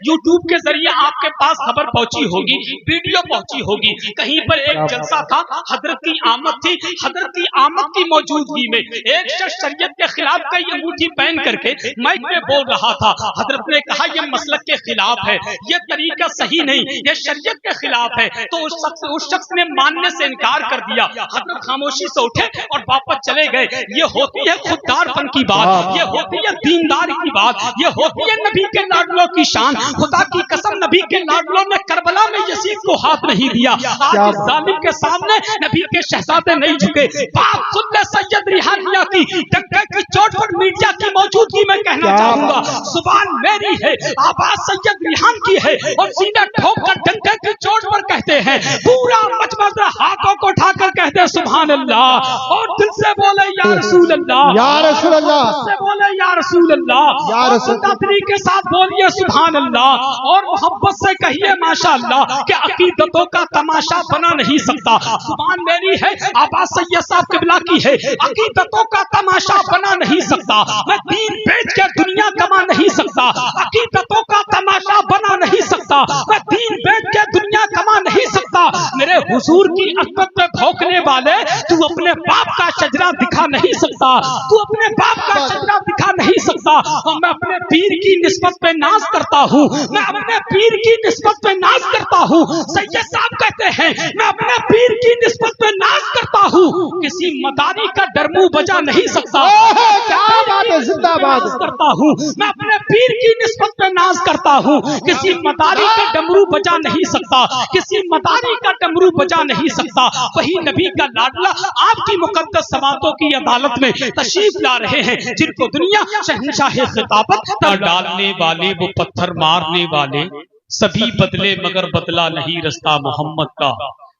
YouTube के जरिए आपके पास खबर पहुंची होगी, वीडियो पहुंची होगी, कहीं पर एक जलसा था, हजरत की आमद थी, हजरत की आमद की मौजूदगी में एक शख्स शरीयत के खिलाफ का ये अंगूठी पहन करके माइक में बोल रहा था। हजरत ने कहा यह मसलक के खिलाफ है, यह तरीका सही नहीं, यह शरीयत के खिलाफ है। तो उस शख्स ने मानने से इनकार कर दिया। हजरत खामोशी से उठे और वापस चले गए। ये होती है खुददारपन की बात, ये होती है दीनदारी की बात, ये होती है नबी के लाडलों की शान। खुदा की कसम, नबी के लाडलों ने करबला में यजीद को हाथ नहीं दिया। आज इस जालिम के सामने नबी के शहजादे नहीं झुके। बात सुन ले सैयद रिहानिया की, डंके की चोट पर मीडिया की मौजूदगी में कहना चाहूंगा, जुबान मेरी है, आवाज सैयद रिहान की है, और सीधे ठोक कर डंके की चोट पर कहते हैं, पूरा मजमा हाथों को उठाकर कहते हैं सुभान अल्लाह, और दिल से बोले या रसूल अल्लाह, या रसूल अल्लाह, दिल से बोले या रसूल अल्लाह, या रसूल अल्लाह के साथ बोलिए सुभान अल्लाह, और मोहब्बत से कहिए माशाअल्लाह कि अकीदतों का तमाशा बना नहीं सकता। जुबान मेरी है, आवाज सैयद साहब किबला की है, अकीदतों का तमाशा बना नहीं सकता। मैं दीन बेच के दुनिया कमा नहीं सकता, अकीदतों का तमाशा बना नहीं सकता। मैं दीन बेच के दुनिया कमा नहीं सकता। मेरे हुजूर की अज़मत पे भौंकने वाले, तू अपने बाप का शजरा दिखा नहीं सकता, तू अपने बाप का शजरा दिखा नहीं सकता। और मैं अपने पीर की निस्बत पे नाज करता हूँ, मैं अपने पीर की निस्बत पे नाज करता हूँ। सैयद साहब कहते हैं मैं अपने पीर की निस्बत पे नाज करता हूँ, किसी मदारी का डरमू बजा नहीं सकता। क्या बात है, जिंदाबाद करता हूँ, मैं अपने पीर की निस्बत पे नाज करता हूँ, किसी मदारी का डमरू बजा नहीं सकता, किसी मदारी का डमरू बजा नहीं सकता। वही नबी का लाडला आपकी मुकद्दस समातों की अदालत में तशरीफ ला रहे हैं, जिनको दुनिया शहंशाह खिताबत डालने वाले, वो पत्थर मारने वाले, सभी बदले मगर बदला नहीं रास्ता मोहम्मद का,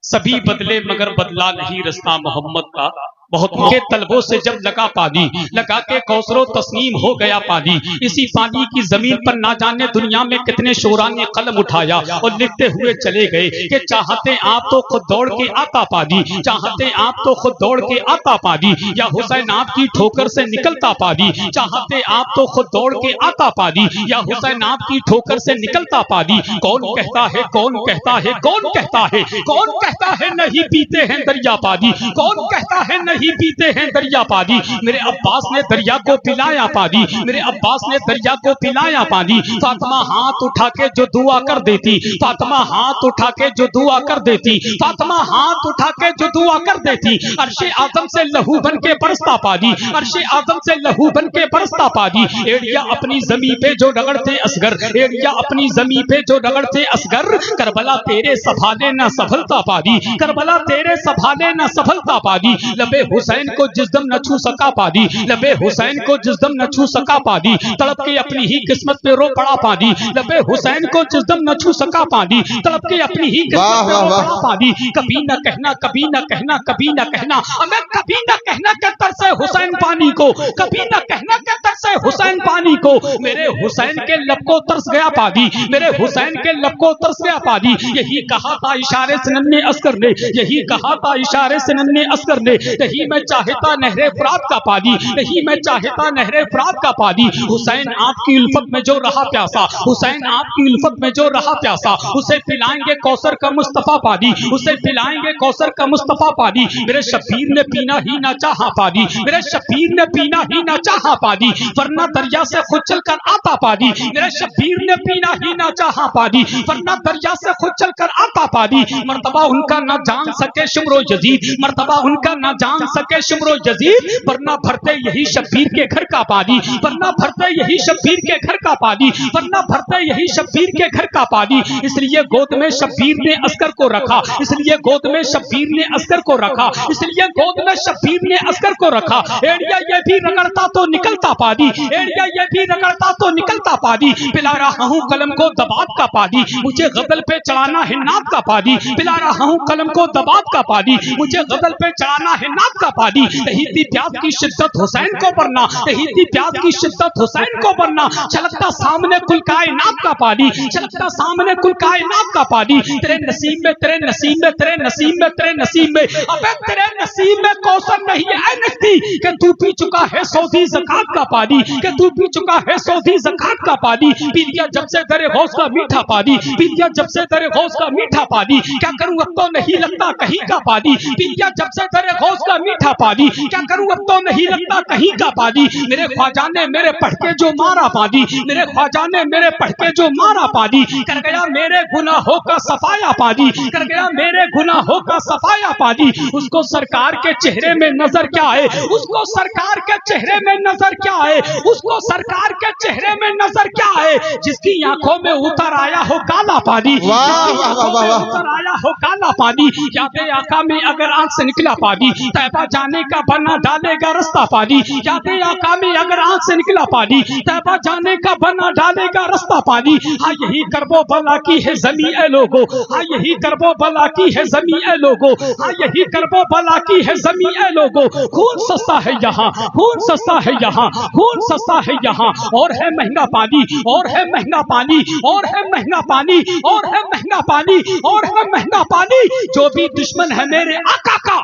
सभी बदले मगर बदला नहीं रास्ता मोहम्मद का। बहुत के तलबों से जब लगा पानी, लगा के कौसरो तस्नीम हो गया पानी। इसी पानी की जमीन पर ना जाने दुनिया में कितने शोरा ने कलम उठाया और लिखते हुए चले गए कि चाहते आप तो खुद दौड़ के आता पानी, चाहते आप तो खुद दौड़ के आता पानी, या हुसैन आपकी ठोकर से निकलता पानी, चाहते आप तो खुद दौड़ के आता पानी, या हुसैन आपकी ठोकर से निकलता पानी। कौन कहता है, कौन कहता है, कौन कहता है, कौन कहता है नहीं पीते हैं दरिया पानी, कौन कहता है नहीं पीते हैं दरिया पानी। मेरे अब्बास ने दरिया को पिलाया पानी, मेरे अब्बास ने दरिया को पिलाया पानी। फातिमा हाथ उठा के जो दुआ कर देती, फातिमा हाथ उठा के जो दुआ कर देती, फातिमा हाथ उठा के जो दुआ कर देती, अर्शे आजम से लहू बन के बरसता पानी, अर्शे आजम से लहू बन के बरसता पानी। एड़िया अपनी जमी पे जो रगड़ते असगर, एड़िया अपनी जमी पे जो रगड़ते असगर, करबला तेरे सभाले न सफलता पानी, करबला तेरे सभाले न सफलता पानी। लबे हुसैन को जिस दम न छू सका पानी, लबे हुसैन को जिस दम न छू सका पानी, तड़प के अपनी ही किस्मत पे रो पड़ा पानी, लबे हुसैन को जिस दम न छू सका पानी, तड़प के अपनी ही किस्मत पे रो पड़ा पानी। कभी न कहना, कभी न कहना, कभी न कहना, मैं कभी न कहना के तरसे हुसैन पानी को, कभी न कहना के तरसे हुसैन पानी को। मेरे हुसैन के लब को तरस गया पानी, मेरे हुसैन के लब को तरस गया पानी। यही कहा था इशारे से नन्हे अस्कर ने, यही कहा था इशारे से नन्हे अस्कर ने, यही मैं चाहता नहरे फरात का पानी, यही मैं चाहता नहरे फरात का पानी। हुसैन आपकी उल्फत में जो रहा प्यासा, हुसैन आपकी उल्फत में जो रहा प्यासा, उसे पिलाएंगे कौसर का मुस्तफा पानी, उसे पिलाएंगे कौसर का मुस्तफा पानी। मेरे शबीर ने पीना ही ना चाहा पानी, मेरे शबीर ने पीना ही ना चाहा पानी, वरना दरिया से खुद चल कर आता पानी। मेरे शबीर ने पीना ही ना चाहा पानी, वरना दरिया से खुद चल कर आता पानी। मर्तबा उनका ना जान सके शुमरो यजीद, मर्तबा उनका ना जान सके शुमरो यजीद, वरना भरते यही शब्बीर के घर का पानी, वरना भरते यही शब्बीर के घर का पानी, वरना भरते यही शब्बीर के घर का पानी। इसलिए गोद में शब्बीर ने अस्कर को रखा, इसलिए गोद में शब्बीर ने अस्कर को रखा, इसलिए गोद में शब्बीर ने अस्कर को रखा। एड़िया ये भी रगड़ता तो निकलता पानी, एड़िया ये भी रगड़ता तो निकलता पानी। पिला रहा हूँ कलम को दबात का पानी, मुझे गजल पे चढ़ाना है नात का पानी। पिला रहा हूँ कलम को दबात का पानी, मुझे गजल पे चढ़ाना है नात का पानी, नहीं थी प्यास की शिद्दत हुसैन को वरना, नहीं थी प्यास की शिद्दत हुसैन को वरना, छलकता सामने कुल कायनात का पानी, छलकता सामने कुल कायनात का पानी, तेरे नसीब में, तेरे नसीब में, तेरे नसीब में, तेरे नसीब में, अबे तेरे नसीब में कौसर नहीं है नकदी कि तू पी चुका है सऊदी ज़कात का पानी, कि तू पी चुका है सऊदी ज़कात का पानी, पी लिया जब से दरे गौस का मीठा पानी, पी लिया जब से दरे गौस का मीठा पानी, क्या करूं अब तो नहीं लगता कहीं का पानी, पी लिया जब से दरे गौस का मीठा पानी, क्या करूं अब तो नहीं लगता कहीं का पानी, मेरे ख्वाजा ने मेरे पढ़ के जो मारा पानी, मेरे ख्वाजा ने मेरे पढ़ के जो मारा पानी, कर गया मेरे गुनाहों का सफाया पानी, कर गया मेरे गुनाहों का सफाया पानी, उसको सरकार के चेहरे में नजर क्या है, उसको सरकार के चेहरे में नजर क्या है, उसको सरकार के चेहरे में नजर क्या है, जिसकी आंखों में उतर आया हो काला पानी, जिसकी आंखों में उतर आया हो काला पानी, याद आका में अगर आंख से निकला पानी, तैबा जाने का बना डालेगा रास्ता पानी, याद आका में अगर आंख से निकला पानी, तैबा जाने का बना डालेगा रास्ता पानी, हाँ यही करबो भला की है ज़मीं ए लोगो, हाँ यही करबो भला की है ज़मीं ए लोगो, हाँ यही करबो भला की है ज़मीं ए लोगो, खून सस्ता है यहाँ, खून सस्ता है यहाँ, खून सस्ता है यहाँ, और है महंगा पानी, और है महंगा पानी, और है महंगा पानी, और है महंगा पानी, और है महंगा पानी, जो भी दुश्मन है मेरे आका का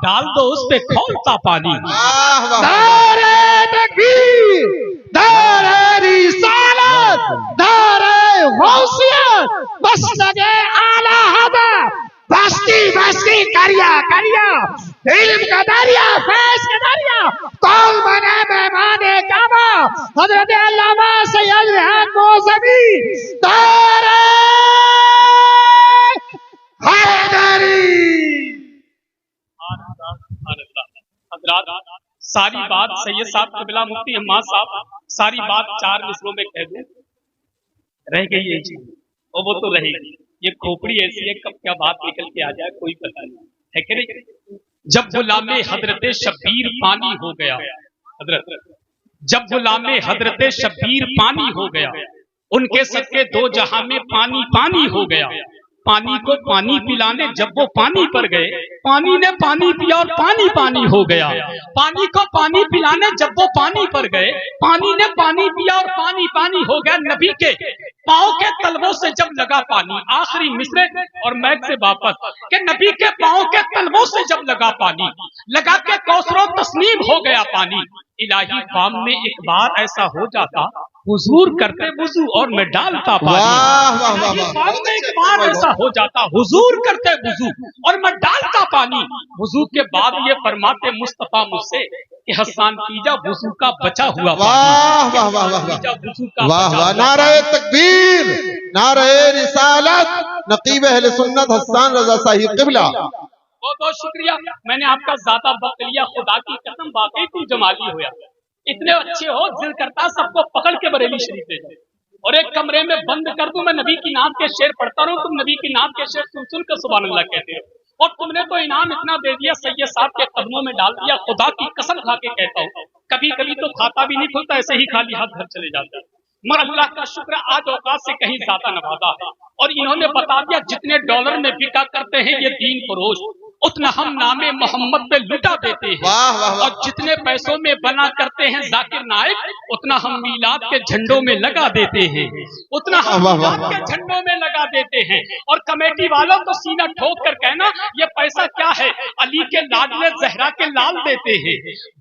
डाल दो उस पे खौलता पानी। नारे तकबीर, नारे रिसालत, नारे गौसियत, मसनदे आला हज़रत, बस्ती बस्ती करिया करिया, इल्म का दरिया, फैज़ का दरिया, कौन बने मेहमाने काबा, हज़रत अल्लामा सैयद रिहात मौसवी, नारे हज़रात सारी बात सैयद साहब क़िबला मुफ्ती हम्माद साहब सारी बात 4 मिसरों में कह दूं, रह गई ये चीज और वो तो रहेगी, ये खोपड़ी ऐसी है कब क्या बात निकल के आ जाए कोई पता नहीं है कि नहीं। जब गुलामे हजरत शब्बीर पानी हो गया, हजरत जब गुलामे हजरत शब्बीर पानी हो गया, उनके सदके 2 जहां में पानी पानी हो गया, पानी को पानी पिलाने जब वो पानी पर गए, पानी ने पानी पिया और पानी पानी हो गया, पानी को पानी पिलाने जब वो पानी पर गए, पानी ने पानी पिया और पानी पानी हो गया, नबी के पाँव के तलवों से जब लगा पानी, आखिरी मिसरे और मैच से वापस के नबी के पाँव के तलवों से जब लगा पानी, लगा के कौसरो तस्नीम हो गया पानी, इलाही फाम में एक बार ऐसा हो जाता, हुजूर करते वुजू और मैं डालता पानी, फाम में एक बार ऐसा हो जाता, हुजूर करते वुजू और मैं डालता पानी, वुजू के बाद ये फरमाते मुस्तफा मुझसे कि हसन कीजा वुजू का बचा हुआ वाह वाह वाह वाह वाह वाह, नारे तकबीर, नारे रिसालत, नकीब अहले सुन्नत हसन रजा साहिब क़िबला। बहुत बहुत शुक्रिया, मैंने आपका ज़्यादा वक्त लिया, खुदा की कसम वाकई तुम जमाली हो यार, इतने अच्छे हो, दिल करता सबको पकड़ के बरेली शरीफ दे और एक कमरे में बंद कर दूं, मैं नबी की नात के शेर पढ़ता रहूं, तुम नबी की नात के शेर सुन सुन कर सुभान अल्लाह कहते हो, और तुमने तो इनाम इतना दे दिया, सैयद साहब के कदमों में डाल दिया, खुदा की कसम खा के कहता हूँ, कभी कभी तो खाता भी नहीं खुलता, ऐसे ही खाली हाथ घर चले जाता है, मगर अल्लाह का शुक्र आज औकात से कहीं ज्यादा नवाजा है, और इन्होंने बता दिया जितने डॉलर में बिका करते हैं ये दीन फरोश, उतना हम नामे मोहम्मद पे लुटा देते हैं, और जितने पैसों में बना करते हैं जाकिर नाइक, उतना हम मीलाद के झंडों में लगा देते हैं, उतना हम मीलाद के झंडों में लगा देते हैं, और कमेटी वालों को सीना ठोक कर कहना ये पैसा क्या है, अली के लाडले जहरा के लाल देते हैं,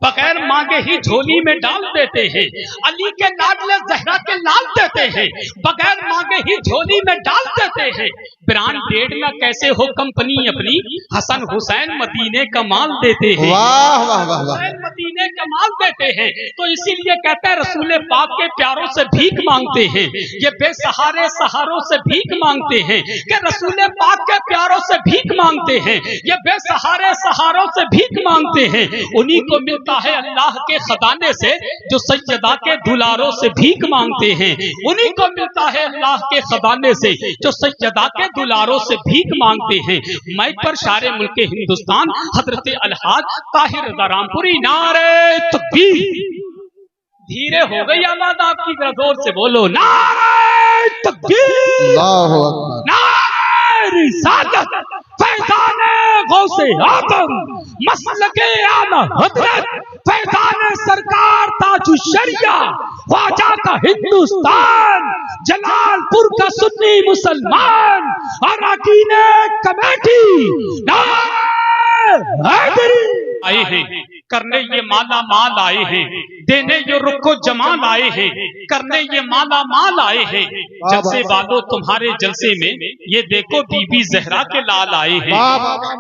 बगैर मांगे ही झोली में डाल देते हैं, अली के लाडले जहरा के लाल देते हैं, बगैर मांगे ही झोली में डाल देते हैं, ब्रांडेड ना कैसे हो कंपनी अपनी, हसन हुसैन मदीने का माल देते हैं, वाह वाह वाह वाह, मदीने का माल देते हैं, तो इसीलिए कहते हैं रसूल पाक के प्यारों से भीख मांगते हैं, ये बेसहारे सहारों से भीख मांगते हैं, कि रसूल पाक के प्यारों से भीख मांगते हैं, ये बेसहारे सहारों से भीख मांगते हैं, उन्हीं को मिलता है अल्लाह के खजाने से जो सैयदा के दुलारों से भीख मांगते हैं, उन्हीं को मिलता है अल्लाह के खजाने से जो सैयदा के दुलारों से भीख मांगते हैं। माइक पर शारे मुल्क के हिंदुस्तान हजरत अलहाज ताहिर रज़ा रामपुरी, नारे तकबीर, धीरे हो गई आवाज आपकी, जरा जोर से बोलो, नारे तकबीर, अल्लाहु अकबर, नारे रिसालत, फैज़ाने غوث آدم مسلک اعلی حضرت فیضان سرکار تاج الشریعہ خواجہ کا ہندوستان جلال پور کا سنی مسلمان اراکین کمیٹی آئے ہیں کرنے یہ مالا مال آئے ہیں دینے یہ رخ و جمال آئے ہیں کرنے یہ مالا مال آئے ہیں جلسے والوں تمہارے جلسے میں یہ دیکھو بی بی زہرا کے لال آئے ہیں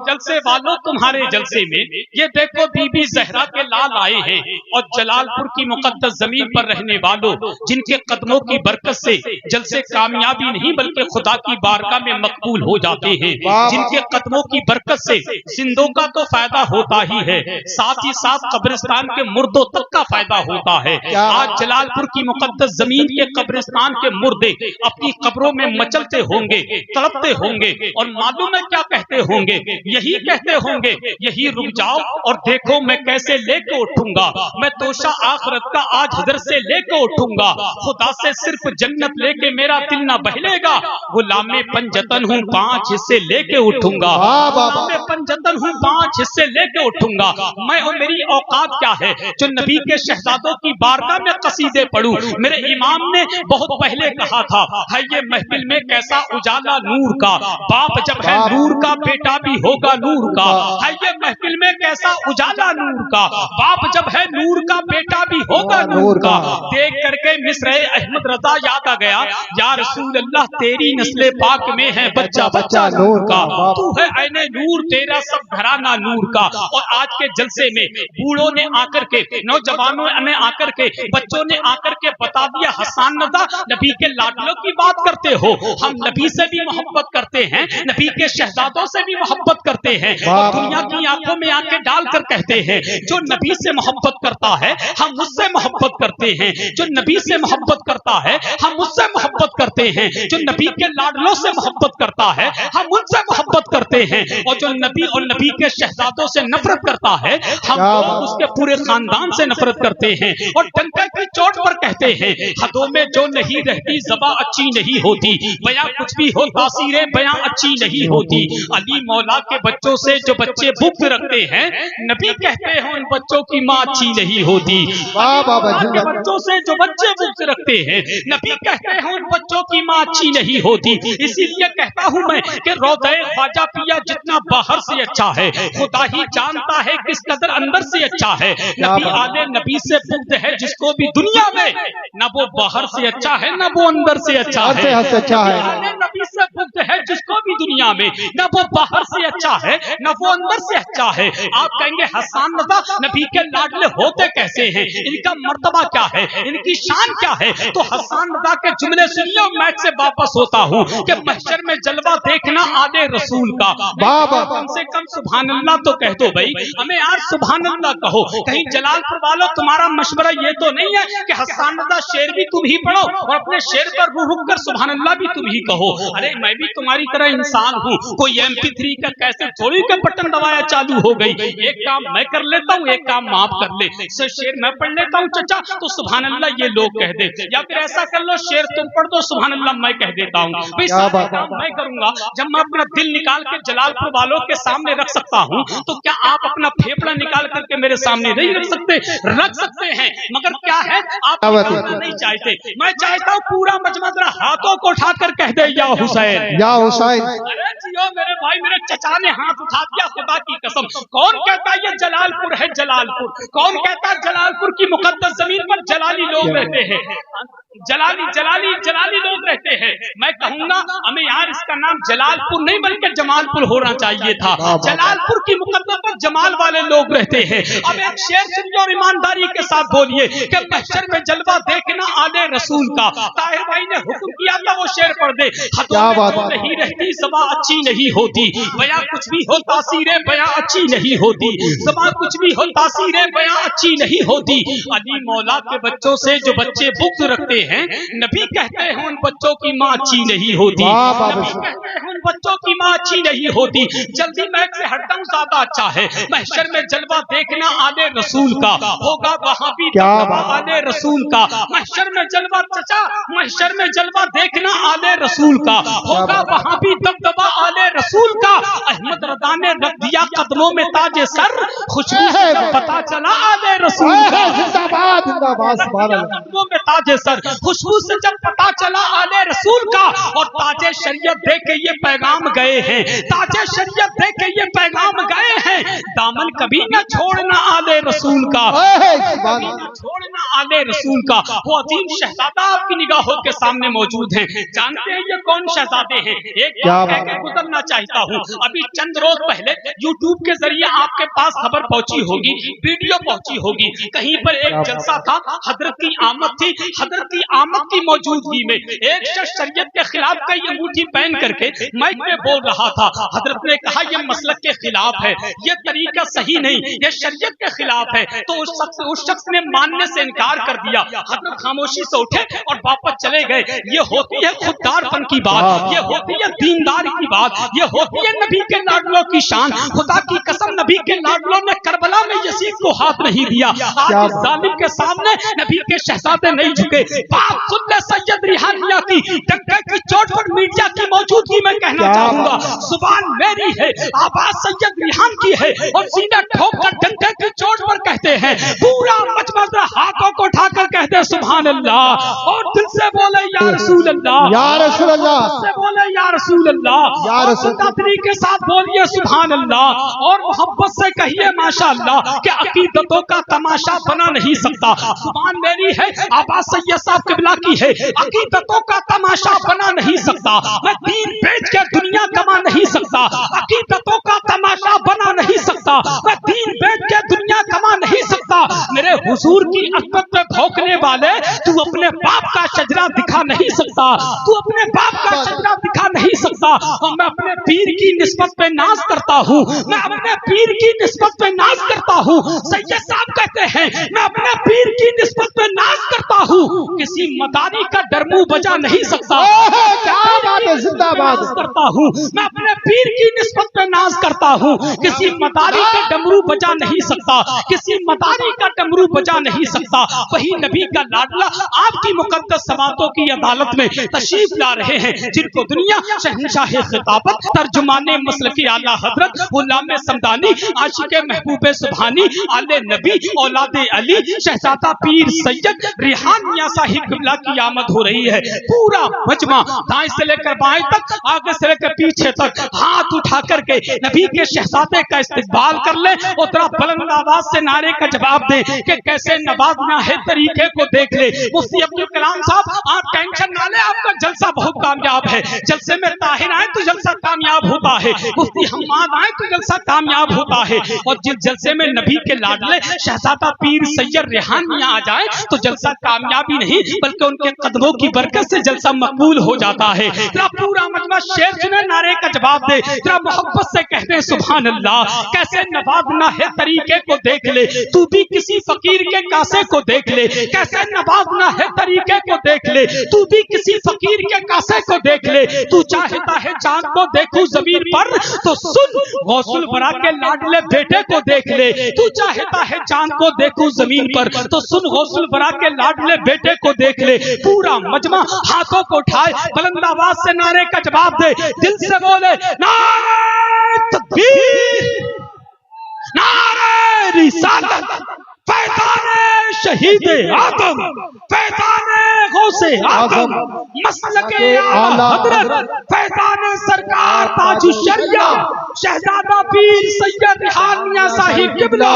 جلسے والوں تمہارے جلسے میں یہ دیکھو بی بی زہرا کے لال آئے ہیں اور جلال پور کی مقدس زمین پر رہنے والوں جن کے قدموں کی برکت سے جلسے کامیابی نہیں بلکہ خدا کی بارگاہ میں مقبول ہو جاتے ہیں جن کے قدموں کی برکت سے زندوں کا تو فائدہ ہوتا ہی ہے ساتھ ہی ساتھ قبرستان کے مردوں تک کا فائدہ ہوتا ہے آج جلال پور کی مقدس زمین کے قبرستان کے مردے اپنی قبروں میں مچلتے ہوں گے تڑپتے ہوں گے اور معلوم ہے کیا کہتے ہوں گے یہی کہتے ہوں گے یہی رک جاؤ اور دیکھو میں کیسے لے کے اٹھوں گا میں توشہ آخرت کا آج حضرت سے لے کے اٹھوں گا خدا سے صرف جنت لے کے میرا دل نہ بہلے گا غلام پنجتن ہوں 5 حصے لے کے اٹھوں گا غلام پنجتن ہوں 5 حصے لے کے اٹھوں گا میں اور میری اوقات کیا ہے جو نبی کے شہزادوں کی بارگاہ میں قصیدے پڑھوں میرے امام نے بہت پہلے کہا تھا ہے یہ محفل میں کیسا اجالا نور کا باپ جب ہے نور کا بیٹا بھی ہوگا نور کا ہے یہ محفل میں کیسا اجالا نور کا باپ جب ہے نور کا بیٹا بھی ہوگا نور کا دیکھ کر کے مصر احمد رضا یاد آ گیا یا رسول اللہ تیری نسل پاک میں ہے بچہ بچہ نور کا تو ہے عین نور تیرا سب گھرانہ نور کا اور آج کے جلسے میں بوڑھوں نے آ کر کے نوجوانوں نے آ کر کے بچوں نے آ کر کے بتا دیا حسان رضا نبی کے لاڈلوں کی بات کرتے ہو ہم نبی سے بھی محبت کرتے ہیں نبی کے شہزادوں سے بھی محبت کرتے ہیں اور دنیا کی آنکھوں میں آنکھیں ڈال کر کہتے ہیں جو نبی سے محبت کرتا ہے ہم اس سے محبت کرتے ہیں جو نبی سے محبت کرتا ہے ہم اس سے محبت کرتے ہیں جو نبی کے لاڈلوں سے محبت کرتا ہے ہم ان سے محبت کرتے ہیں اور جو نبی اور نبی کے شہزادوں سے نفرت کرتا ہے ہم اس کے پورے خاندان سے نفرت کرتے ہیں اور ڈنکے کی چوٹ پر کہتے ہیں حدوں میں جو نہیں رہتی زبان اچھی نہیں ہوتی بیاں کچھ بھی ہو تاثیریں بیاں اچھی نہیں ہوتی علی مولا کے بچوں سے جو بچے بغض رکھتے ہیں نبی کہتے ہیں ان بچوں کی ماں اچھی نہیں ہوتی کے بچوں سے جو بچے بغض رکھتے ہیں نبی کہتے ہیں ان بچوں کی ماں اچھی نہیں ہوتی اسی لیے کہتا ہوں میں کہ روضہ خواجہ پیا جتنا باہر سے اچھا ہے خدا ہی جانتا ہے کس قدر اندر سے اچھا ہے نبی آلے نبی سے بغض ہے جس کو بھی دنیا میں نہ وہ باہر سے اچھا ہے نہ وہ اندر سے اچھا ہے آلے نبی سے بغض ہے جس کو بھی دنیا میں نہ وہ باہر سے اچھا ہے نہ وہ اندر سے اچھا ہے آپ کہیں گے حسان رضا نبی کے لاڈلے ہوتے کیسے ہیں ان کا مرتبہ کیا ہے ان کی شان کیا ہے تو حسان رضا کے جملے سنیے اور میں سے واپس ہوتا ہوں کہ محشر میں جلوہ دیکھنا آلے رسول کا کم سے کم سبحان اللہ تو کہہ دو بھائی ہمیں آج سبحان اللہ کہو کہیں جلال پور والوں تمہارا مشورہ یہ تو نہیں ہے کہ حسان رضا شعر بھی تم ہی پڑھو اور اپنے شعر پر رک کر سبحان اللہ بھی تم ہی کہو ارے میں بھی تمہاری طرح انسان ہوں کوئی MP3 کا کیسے تھوڑی کا بٹن دبایا چالو ہو گئی ایک کام میں کر لیتا ہوں ایک کام آپ کر لے شعر میں پڑھ لیتا ہوں چچا تو سبحان اللہ یہ لوگ کہہ دے یا پھر ایسا کر لو شعر تم پڑھ دو سبحان اللہ میں کہہ دیتا ہوں بھئی سارے کام میں کروں گا جب میں اپنا دل نکال کے جلال پور والوں کے سامنے رکھ سکتا ہوں تو کیا آپ اپنا پھیپڑا نکال کر کے میرے سامنے نہیں رکھ سکتے ہیں مگر کیا ہے آپ نہیں چاہتے میں چاہتا ہوں پورا مجمع ذرا ہاتھوں کو اٹھا کر کہہ دے یا حسین یا حسین ارے جیو میرے بھائی میرے چچا نے ہاتھ اٹھا دیا خدا کی قسم کون کہتا ہے یہ جلال پور ہے جلال پور کون کہتا ہے جلال پور کی مقدس زمین پر جلالی لوگ رہتے ہیں جلالی لوگ رہتے ہیں میں کہوں گا ہمیں یار اس کا نام جلال پور نہیں بلکہ جمال پور ہونا چاہیے تھا جلال پور کی مقدس پر جمال والے لوگ رہتے ہیں اب ایک شعر سنیے اور ایمانداری کے ساتھ بولیے کہ محشر میں جلوہ دیکھنا آلے رسول کا طاہر بھائی نے حکم کیا تھا وہ شعر پڑھ دے حدوں میں نہیں رہتی زبان اچھی نہیں ہوتی بیاں کچھ بھی ہو تاثیریں بیاں اچھی نہیں ہوتی زبان کچھ بھی ہو تاثیریں بیاں اچھی نہیں ہوتی علی مولا کے بچوں سے جو بچے بغض رکھتے हैं, नबी कहते हैं उन बच्चों की माँ अच्छी नहीं होती, नबी कहते हैं उन बच्चों की माँ अच्छी नहीं होती। जल्दी महक से हरदम ज्यादा अच्छा है। महशर में जलवा देखना आले रसूल का होगा, वहां भी दबदबा आले रसूल का। महशर में जलवा चचा, महशर में जलवा देखना आले रसूल का होगा, वहां भी दबदबा आले रसूल का। अहमद रदा ने रख दिया कदमों में ताजे सर, खुशबू से जब पता चला आले रसूल का। जिंदाबाद जिंदाबाद कदमों में ताजे सर, खुशबू से जब पता चला आले रसूल का। और ताजे शरीयत दे के ये पैगाम गए हैं, ताजे शरीयत दे के ये पैगाम गए हैं, दामन कभी न छोड़ना आले रसूल का, कभी न छोड़ना आले रसूल का। वो अजीम शहजादा आपकी निगाहों के सामने मौजूद हैं। जानते हैं ये कौन शहजादे हैं? एक बात कह के गुजरना चाहता हूँ। अभी चंद रोज पहले यूट्यूब के जरिए आपके पास खबर पहुंची होगी, वीडियो पहुंची होगी। कहीं पर एक जलसा था, हजरत की आमद थी। हजरत की आमद की मौजूदगी में एक शख्स शरीयत के खिलाफ कई अंगूठी पहन करके माइक में बोल रहा था। हजरत ने कहा यह मसलक के खिलाफ है, यह तरीका सही नहीं, यह शरीयत के खिलाफ है। तो उस शख्स ने मानने से इनकार कर दिया। हजरत खामोशी से उठे और वापस चले गए। ये होती है खुददारपन की बात, ये होती है दीनदारी की बात, ये होती है नबी के लाडलों की शान। खुदा की कसम, नबी के लाडलों ने करबला में यजीद को हाथ नहीं दिया। आज इस जालिम के सामने नबी के शहजादे नहीं झुके। बात सुन ले सैयद रिहानिया की, डंके की चोट पर मीडिया की मौजूदगी में कहना चाहूंगा, जुबान मेरी है, आवाज सैयद रिहान की है। और सीधे ठोक कर डंके की चोट पर कहते हैं, पूरा मजमा हाथों को उठाकर कहते हैं सुभान अल्लाह। और दिल से बोले या रसूल अल्लाह, या रसूल अल्लाह, दिल से बोले या रसूल अल्लाह, या रसूल तदरी के साथ बोलिए सुभान अल्लाह। और मोहब्बत से कहिए माशाअल्लाह कि अकीदतों का तमाशा बना नहीं सकता। जुबान मेरी है, आवाज सैयद साहब किबला की है, अकीदतों का तमाशा बना नहीं सकता। मैं दीन बेच के दुनिया कमा नहीं सकता, अकीदतों का तमाशा बना नहीं सकता। मैं दीन बेच के दुनिया कमा नहीं सकता। मेरे हुजूर की अज़मत में भौंकने वाले, तू अपने बाप का शजरा दिखा नहीं सकता, तू अपने बाप का शजरा दिखा नहीं सकता। और मैं अपने पीर की निस्बत पे नाज करता हूँ, मैं अपने पीर की निस्बत पे नाज करता हूँ। सैयद साहब कहते हैं मैं अपने पीर की निस्बत पे नाज करता हूँ, किसी मदारी का डरमू बजा नहीं सकता। क्या बात है, जिंदाबाद करता हूँ, मैं अपने पीर की निस्बत पे नाज करता हूँ, किसी मदारी का डमरू बजा नहीं सकता, किसी मदारी का डमरू बजा नहीं सकता। वही नबी का लाडला आपकी मुकद्दस समातों की अदालत में तशरीफ ला रहे हैं, जिनको दुनिया शहंशाह खिताबत, तर्जुमाने मसलकी आला हजरत गुलाम समदानी, आशिक महबूब सुभानी, आले नबी, औलादे अली, शहजादा पीर सैयद रिहान मियां साहिब किबला की आमद हो रही है। पूरा मजमा दाएं से लेकर बाएं तक, आगे से लेकर पीछे तक हाथ उठा करके नबी के शहजादे का इस्तकबाल कर ले और तेरा बुलंद आवाज से नारे का जवाब दे कि कैसे नवाजना है तरीके को देख ले। मुफ्ती अब्दुल कलाम साहब, आप टेंशन ना ले, आपका जलसा बहुत कामयाब है। जलसे में ताहिर आए तो जलसा कामयाब होता है, मुफ्ती हम्माद आए तो जलसा कामयाब होता है। और जिस जलसे में नबी के लाडले शहजादा पीर सैयद रिहान मियां आ जाए तो जलसा कामयाबी नहीं बल्कि उनके कदमों की बरकत से जलसा मकबूल हो जाता है। तेरा पूरा मजमा शेर सुने, नारे का जवाब दे, तेरा मोहब्बत से कहते हैं सुभान अल्लाह। कैसे नवाजना है तरीके को देख ले, तू भी किसी फकीर के कासे को देख ले। कैसे नवाजना है तरीके को देख ले, तू भी किसी फकीर के कासे को देख ले। तू चाहता है चांद को देखूं जमीन पर तो सुन गौसुल बरा के लाडले बेटे को देख ले। तू चाहता है चांद को देखूं जमीन पर तो सुन गौसुल बरा के लाडले बेटे को देख ले। पूरा मजमा हाथों को उठाए, बुलंद आवाज से नारे का जवाब दे, दिल से बोले नारे तकबीर, नारे रिसालत, फैज़ाने शहीद आदम, फैज़ाने गौसे आदम, मसलके आला हजरत, फैज़ाने सरकार ताजुश्शरिया, शहजादा पीर सैयद रिहान मियां साहिब किबला।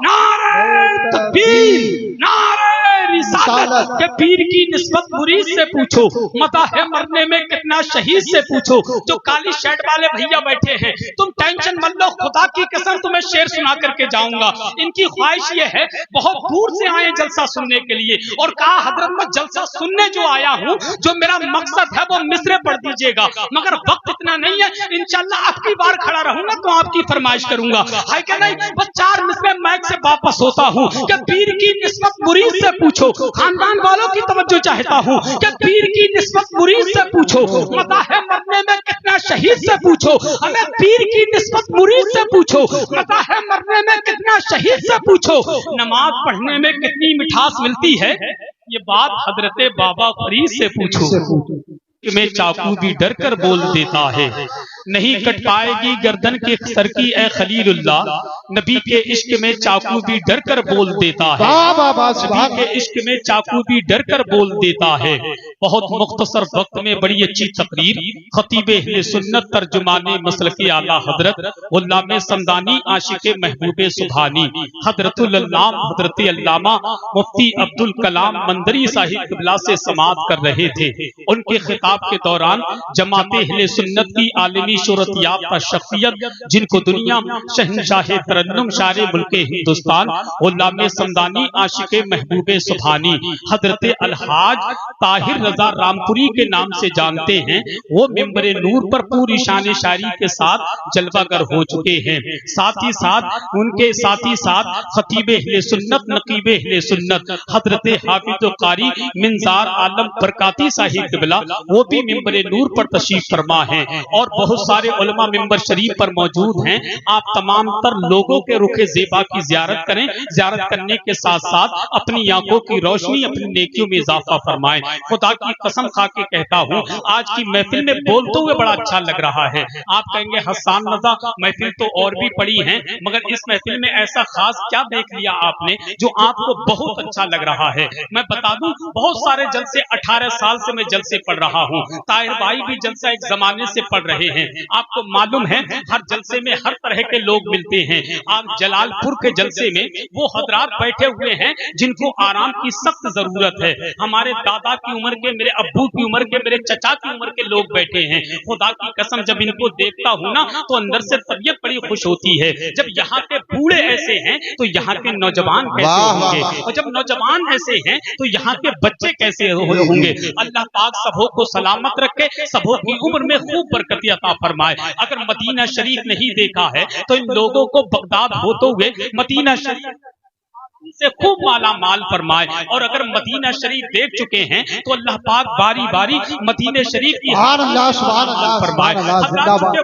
नारे तकबीर, नारे रिसालत के पीर की निस्बत मुरीद से पूछो, मता है मरने में कितना शहीद से पूछो। जो काली शर्ट वाले भैया बैठे हैं, तुम टेंशन मत लो, खुदा की कसम तुम्हें शेर सुना करके जाऊंगा। इनकी ख्वाहिश ये है, बहुत दूर से आए जलसा सुनने के लिए और कहा हजरत मैं जलसा सुनने जो आया हूँ, जो मेरा मकसद है वो मिसरे पढ़ दीजिएगा, मगर वक्त इतना नहीं है, इंशाल्लाह आपकी बार खड़ा रहूंगा तो आपकी फरमाइश करूंगा। है क्या नहीं, बस 4 मिसरे मैच से वापस होता हूँ कि पीर की निस्बत मुरीद से पूछो। पूछो, खानदान वालों की तवज्जो चाहता हूँ कि पीर की निस्बत मुरीद से पूछो, मदाह मरने में कितना शहीद से पूछो, हमें पीर की निस्बत मुरीद से पूछो, मदाह मरने में कितना शहीद से पूछो, नमाज पढ़ने में कितनी मिठास मिलती है ये बात हजरत बाबा फरीद से पूछो कि मैं चाकू भी डर कर बोल देता है, नहीं कट पाएगी गर्दन के सर की ए खलीलुल्लाह, नबी के इश्क में चाकू भी डर कर बोल देता है, नबी के इश्क में चाकू भी डर कर बोल देता है। बहुत मुख्तसर वक्त में बड़ी अच्छी तकरीर खतीब अहले सुन्नत तर्जुमाने मसलकी आला हजरत उल्लामे समदानी आशिक महबूबे सुभानी हजरतुल अल्लाम हजरत अल्लामा मुफ्ती अब्दुल कलाम मंदरी साहिब क़िबला से समाअत कर रहे थे। उनके खिताब के दौरान जमात अहले सुन्नत की आलमी शोहरत याफ्ता शख्सियत जिनको दुनिया शहंशाह तरन्नुम शारे मुल्क हिंदुस्तान उल्लामे समदानी आशिक महबूबे सुभानी हजरत अलहाज ताहिर रजा रामपुरी के नाम से जानते हैं, वो मिंबरे नूर पर पूरी शान शायरी के साथ जलवागर हो चुके हैं। साथ ही साथ खतीब अहले सुन्नत नकीब अहले सुन्नत हजरत हाफिज कारी मिंजार आलम बरकाती साहिब क़िबला वो भी मिंबरे नूर पर तशरीफ फरमा हैं और बहुत सारे उलमा मिंबर शरीफ पर मौजूद हैं। आप तमाम तर लोगों के रुखे ज़ेबा की ज़ियारत करें, ज़ियारत करने के साथ साथ अपनी आंखों की रोशनी अपनी नेकियों में इजाफा फरमाएं। खुदा की कसम खा के कहता हूँ आज की महफिल में बोलते हुए बड़ा अच्छा लग रहा है। आप कहेंगे हसन रजा महफिल तो और भी पड़ी है, मगर इस महफिल में ऐसा खास क्या देख लिया आपने जो आपको बहुत अच्छा लग रहा है। मैं बता दूं बहुत सारे जलसे 18 साल से मैं जलसे पढ़ रहा हूँ, ताहिर भाई भी जलसा एक जमाने से पढ़ रहे हैं। आपको मालूम है हर जलसे में हर तरह के लोग मिलते हैं। आप जलालपुर के जलसे में वो हजरात बैठे हुए हैं जिनको आराम की सख्त जरूरत है। हमारे दादा की उम्र के, मेरे अब्बू की उम्र के, मेरे चचा की उम्र के लोग बैठे हैं। खुदा की कसम जब इनको देखता हूँ ना तो अंदर से तबीयत बड़ी खुश होती है। जब यहाँ के बूढ़े ऐसे हैं तो यहाँ के नौजवान कैसे होंगे, और जब नौजवान ऐसे हैं तो यहाँ के बच्चे कैसे होंगे। अल्लाह पाक सबों को सलामत रखे, सबों की उम्र में खूब बरकत अता फरमाए। अगर मदीना शरीफ नहीं देखा है तो इन लोगों को बगदाद होते हुए मदीना शरीफ से खूब माला माल फरमाए, और अगर मदीना शरीफ देख चुके हैं तो अल्लाह पाक बारी बारी मदीना शरीफ की फरमाए।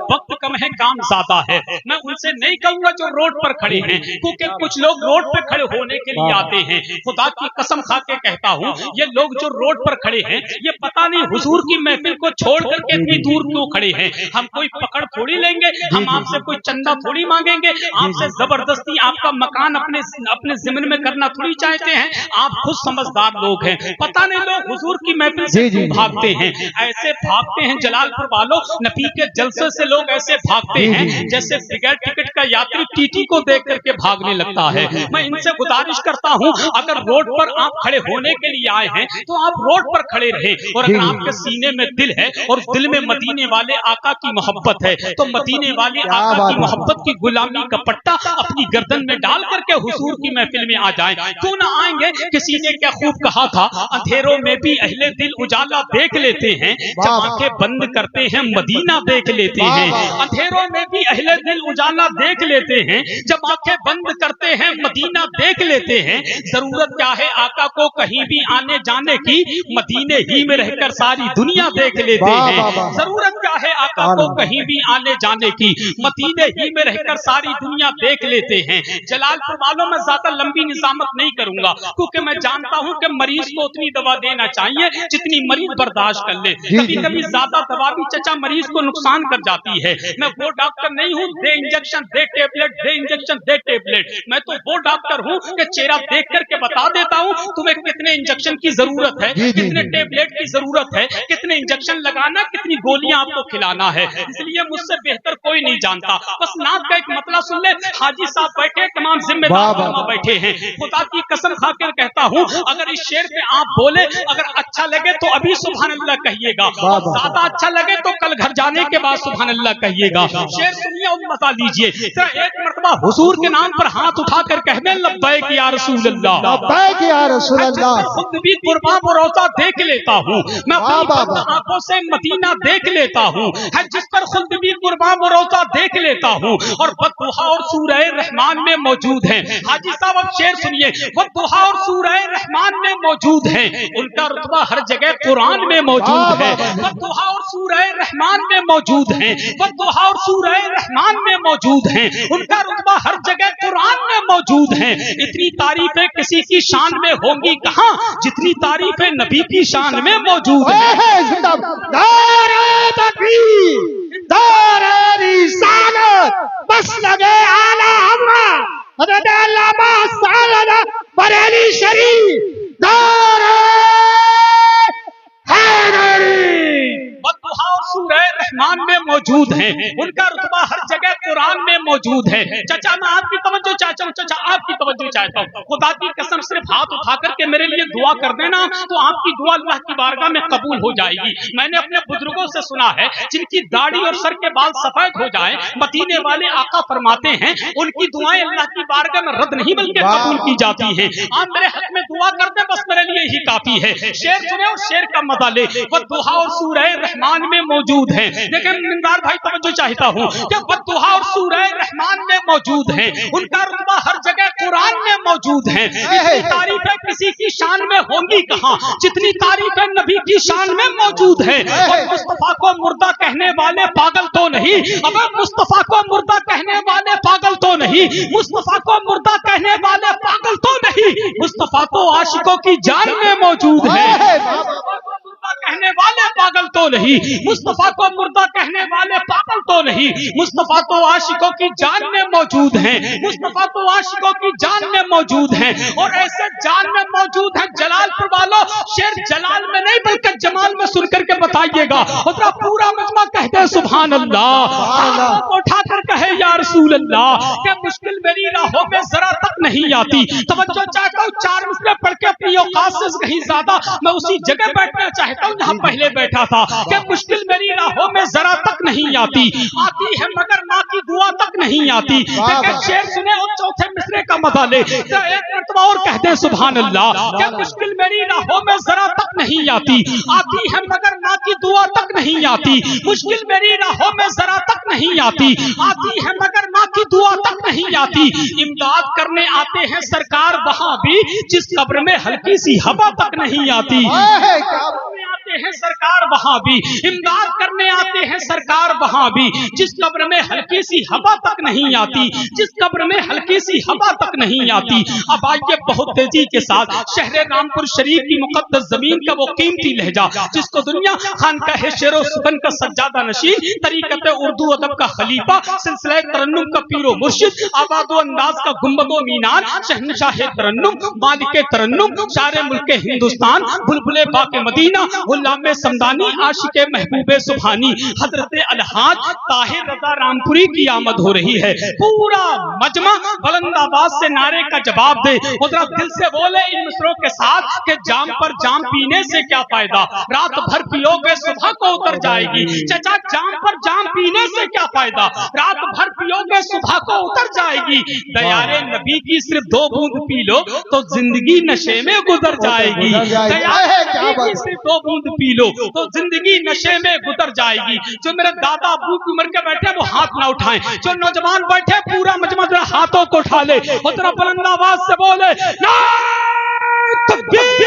वक्त कम है काम ज्यादा है, मैं उनसे नहीं कहूंगा जो रोड पर खड़े हैं, क्योंकि कुछ लोग रोड पर खड़े होने के लिए आते हैं। खुदा की कसम खा के कहता हूँ ये लोग जो रोड पर खड़े हैं ये पता नहीं हुजूर की महफिल को छोड़ करके इतनी दूर क्यों खड़े हैं। हम कोई पकड़ थोड़ी लेंगे, हम आपसे कोई चंदा थोड़ी मांगेंगे, आपसे जबरदस्ती आपका मकान अपने जिम्मे में करना थोड़ी चाहते हैं। आप खुद समझदार लोग हैं, पता नहीं लोग हुजूर की महफिल से क्यों भागते हैं। ऐसे भागते हैं जलालपुर वालों, नबी के जलसे से लोग ऐसे भागते हैं जैसे बगैर टिकट का यात्री टीटी को देख करके भागने लगता है। मैं इनसे गुजारिश करता हूं अगर रोड पर आप खड़े होने के लिए आए हैं तो आप रोड पर खड़े रहे, और अगर आपके सीने में दिल है और दिल में मदीने वाले आका की मोहब्बत है तो मदीने वाले आका की मोहब्बत की गुलामी का पट्टा अपनी गर्दन में डाल करके हुजूर की महफिल में आ जाए। क्यों ना आएंगे। किसी ने क्या खूब कहा था, अंधेरों में भी अहले दिल उजाला देख लेते हैं, जब आंखें बंद करते हैं मदीना देख लेते हैं। अंधेरों में भी अहले दिल उजाला देख लेते हैं, जब आंखें बंद करते हैं मदीना देख लेते हैं। जरूरत क्या है आका को कहीं भी आने जाने की, मदीने ही में रहकर सारी दुनिया देख लेते हैं। जरूरत क्या है आका को कहीं भी आने जाने की, मदीने ही में रहकर सारी दुनिया देख लेते हैं। जलालपुर वालों में ज्यादा लंबी निजामत नहीं करूंगा, क्योंकि मैं जानता हूं कि मरीज को उतनी दवा देना चाहिए जितनी मरीज बर्दाश्त कर ले। कभी कभी ज्यादा दवा भी चचा मरीज को नुकसान कर जाती है। मैं वो डॉक्टर नहीं हूं दे इंजेक्शन दे टेबलेट, दे इंजेक्शन दे टेबलेट। मैं तो वो डॉक्टर हूं कि चेहरा देख करके बता देता हूं तुम्हें कितने इंजेक्शन की जरूरत है, कितने टेबलेट की जरूरत है, कितने इंजेक्शन लगाना, कितनी गोलियां आपको खिलाना है। इसलिए मुझसे बेहतर कोई नहीं जानता। बस नाक का एक मतलब सुन ले, हाजी साहब बैठे, तमाम जिम्मेदार बैठे हैं। खुदा की कसम खाकर कहता हूँ अगर इस शेर पे आप बोले, अगर अच्छा लगे तो अभी सुभान अल्लाह कहिएगा, और ज्यादा अच्छा लगे तो कल घर जाने के बाद सुभान अल्लाह कहिएगा। शेर सुनिए और बता लीजिए। एक मरतबा हुजूर के नाम पर हाथ उठाकर कह दे लब्बैक या रसूल अल्लाह, लब्बैक या रसूल अल्लाह। खुद भी कुर्बा रोजा देख लेता हूँ मैं, आंखों से मदीना देख लेता हूँ, जिस पर खुद भी कुर्बान वो रोजा देख लेता हूँ। और बद्दुहा और सूरह रहमान में मौजूद है। हाजी साहब अब शेर सुनिए, बद्दुहा और सूरह रहमान में मौजूद है, उनका रुतबा हर जगह कुरान में मौजूद है। बद्दुहा और सूरह रहमान में मौजूद है, बद्दुहा और सूरह रहमान में मौजूद है, उनका रुतबा हर जगह कुरान में मौजूद है। इतनी तारीफें किसी की शान में होंगी कहाँ जितनी तारीफें नबी की शान में मौजूद है। बस लगे आला हज़रत अल्लामा सालना बरेली शरीफ बद्दुहा और सूरह रहमान में मौजूद है, उनका रुतबा हर जगह कुरान में मौजूद है। चाचा मैं आपकी तवज्जो चाहता हूँ, चाचा आपकी तवज्जो चाहता हूँ, खुदा की कसम सिर्फ हाथ उठा करके मेरे लिए दुआ कर देना तो आपकी दुआ अल्लाह की बारगाह में कबूल हो जाएगी। मैंने अपने बुजुर्गों से सुना है जिनकी दाढ़ी और सर के बाल सफेद हो जाए, मदीने वाले आका फरमाते हैं उनकी दुआएं अल्लाह की बारगाह में रद्द नहीं बल्कि कबूल की जाती हैं। आप मेरे हक में दुआ कर दे बस मेरे लिए ही काफी है। शेर सुने और शेर का मजा ले, बद्दुहा और सूरह रहमान में मौजूद है। देखिए मिंदार भाई तवज्जो चाहता हूँ कि बद्दुहा और सूरह रहमान में मौजूद है, उनका रुतबा हर जगह कुरान में मौजूद है। इतनी तारीफें किसी की शान में होंगी कहाँ जितनी तारीफें नबी की शान में मौजूद है। और मुस्तफा को मुर्दा कहने वाले पागल तो नहीं, अब मुस्तफा को मुर्दा कहने वाले पागल तो नहीं, मुस्तफा को मुर्दा कहने वाले पागल तो नहीं, मुस्तफा तो आशिकों की जान में मौजूद है। कहने वाले पागल तो नहीं, मुस्तफा को मुर्दा कहने वाले पागल तो नहीं, मुस्तफा तो आशिकों की जान में मौजूद है, मुस्तफा तो आशिकों की जान में मौजूद है। और ऐसे जान में मौजूद है जलालपुर वालों, शेर जलाल में नहीं बल्कि जमाल में सुन करके बताइएगा। और पूरा मजमा कहते हैं सुभान अल्लाह, उठा कर कहे या रसूल अल्लाह, क्या मुश्किल मेरी राहों में जरा तक नहीं आती। तवज्जो चाहता हूँ, 4 मिसरे पढ़ के अपनी औकात से कहीं ज्यादा मैं उसी जगह बैठना चाहता हूँ जहाँ पहले बैठा था। क्या मुश्किल मेरी राहों में जरा तक नहीं आती, आती है मगर माँ की दुआ तक नहीं आती। शेर सुने और चौथे मिसरे का मजा ले, एक मरतबा और कहते हैं सुभान अल्लाह, क्या मुश्किल मेरी राहों में जरा तक नहीं आती, आती है मगर माँ की दुआ तक नहीं आती। मुश्किल मेरी राहों में जरा तक नहीं आती, आती है मगर माँ की दुआ तक नहीं आती। इमदाद करने आते हैं सरकार वहाँ भी जिस कब्र में हल्की सी हवा तक नहीं आती। आते हैं सरकार वहाँ भी, इमदाद करने आते हैं सरकार वहाँ भी जिस कब्र में हल्की सी हवा तक नहीं आती, जिस कब्र में हल्की सी हवा तक नहीं आती। अब आइए बहुत तेजी के साथ शहर रामपुर शरीफ की मुकद्दस जमीन का वो कीमती लहजा जिसको दुनिया खानकाह शेरो सुखन का सज्जादा नशीन, तरीकत उर्दू अदब का खलीफा, सिलसिला तरन्नुम का पीरो मुर्शिद, आबादो अंदाज का गुंबदो मीनार, शहनशाह तरन्नुम, मालिक तरन्नुम, शारे मुल्क हिंदुस्तान, बुलबुले बाके मदीना, गुलाम समदानी, आशिक महबूबे सुभानी, हजरत अलहाज ताहिर रजा रामपुरी की आमद हो रही है। पूरा मजमा बुलंद आवाज से नारे का जवाब दे, उधर दिल से बोले इन मिसरों के साथ कि जाम पर जाम पीने से क्या फायदा, रात भर पियोगे सुबह को उतर जाएगी। चचा जाम पर जाम पीने से क्या फायदा, रात भर पियोगे सुबह को उतर जाएगी। दयारे नबी की सिर्फ 2 बूंद पी लो तो जिंदगी नशे में गुजर जाएगी। दयारे नबी की सिर्फ 2 बूंद पी लो तो जिंदगी नशे में गुजर जाएगी। जो मेरे दादा अबू की उम्र के बैठे वो हाथ ना उठाएं, जो नौजवान बैठे पूरा मजमा जरा हाथों को उठा ले और जरा बुलंद आवाज से बोले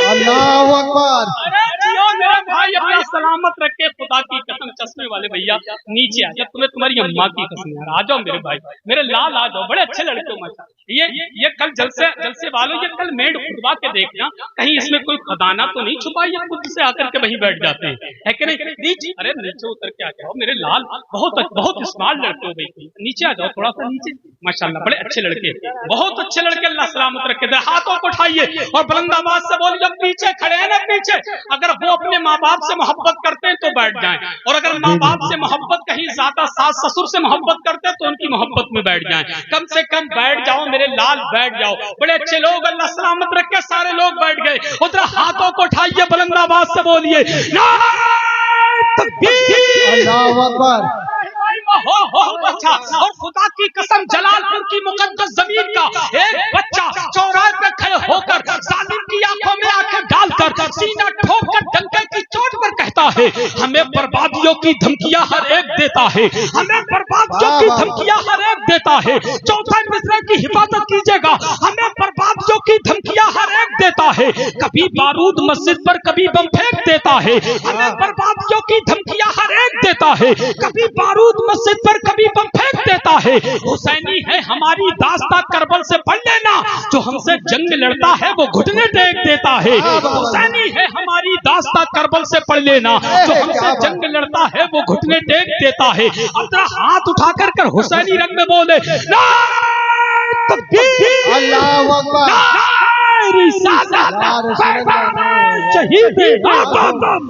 अल्लाहू अकबर। अरे जियो मेरे भाई, अपना सलामत रखे, खुदा की कसम। चश्मे वाले भैया नीचे आ जाओ, तुम्हें तुम्हारी अम्मा की कसम यार, आ जाओ मेरे भाई, मेरे लाल आ जाओ, बड़े अच्छे लड़के हो माशाल्लाह। ये कल जलसे वालों, ये कल मेड खुदवा के देखना कहीं इसमें कोई खजाना तो नहीं छुपा, ये खुद से आकर के वहीं बैठ जाते हैं, है कि नहीं? नीचे, अरे नीचे उतर के आ जाओ मेरे लाल, बहुत स्मार्ट लड़के हो भाई, नीचे आ जाओ, थोड़ा सा नीचे, माशाल्लाह बड़े अच्छे लड़के, बहुत अच्छे लड़के, अल्लाह सलामत रखे। हाथों को उठाइए और बुलंद आवाज से बोलिए, जब पीछे खड़े हैं ना पीछे, अगर वो अपने माँ बाप से मोहब्बत करते हैं तो बैठ जाएं, और अगर माँ बाप से मोहब्बत कहीं ज्यादा सास ससुर से मोहब्बत करते हैं तो उनकी मोहब्बत में बैठ जाएं। कम से कम बैठ जाओ मेरे लाल, बैठ जाओ, बड़े अच्छे लोग, अल्लाह सलामत रखे। सारे लोग बैठ गए, उधर हाथों को उठाइए, बुलंद आवाज से बोलिए नारे तकबीर, अल्लाहू अकबर। ہو بچہ، اور خدا کی قسم جلالپور کی مقدس زمین کا ایک بچہ چوراہے پہ کھڑے ہو کر ظالم کی آنکھوں میں آنکھیں ڈال کر سینہ ٹھوک کر ڈنکے کی چوٹ پر کہتا ہے ہمیں بربادیوں کی دھمکیاں ہر ایک دیتا ہے، ہمیں بربادیوں کی دھمکیاں ہر ایک دیتا ہے۔ چوتھے مصرعے کی حفاظت کیجیے گا، ہمیں بربادیوں کی دھمکیاں ہر ایک دیتا ہے، کبھی بارود مسجد پر کبھی بم پھینک دیتا ہے، ہمیں بربادیوں کی دھمکیاں ہر ایک دیتا ہے، کبھی بارود مسجد پر کبھی بم پھینک دیتا ہے۔ حسینی ہے ہماری داستان کربل سے پڑھ لینا، جو ہم سے جنگ لڑتا ہے وہ گھٹنے ٹیک دیتا ہے۔ حسینی ہے ہماری داستان کربل سے پڑھ لینا، جو ہم سے جنگ لڑتا ہے وہ گھٹنے ٹیک دیتا ہے۔ اب ذرا ہاتھ اٹھا کر حسینی رنگ میں بولے نعرہ تکبیر، اللہ اکبر، نعرہ رسالت، شہید آدم،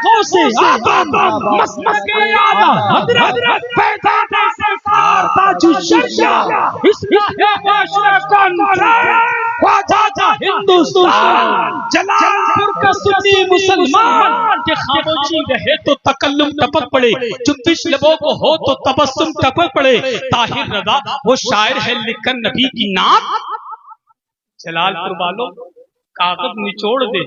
غوث آدم، مسلک اعلیٰ حضرت فیضان سرکار تاج الشریعہ، اصلاح معاشرہ کانفرنس، خواجہ ہندوستان، جلالپور کا سنی مسلمان، کہ خاموشی رہے تو تکلم ٹپک پڑے، چپش لبوں کو ہو تو تبسم ٹپک پڑے۔ طاہر رضا وہ شاعر ہے لکھ کر نبی کی نعت، جلالپور والوں کاغذ نچوڑ دے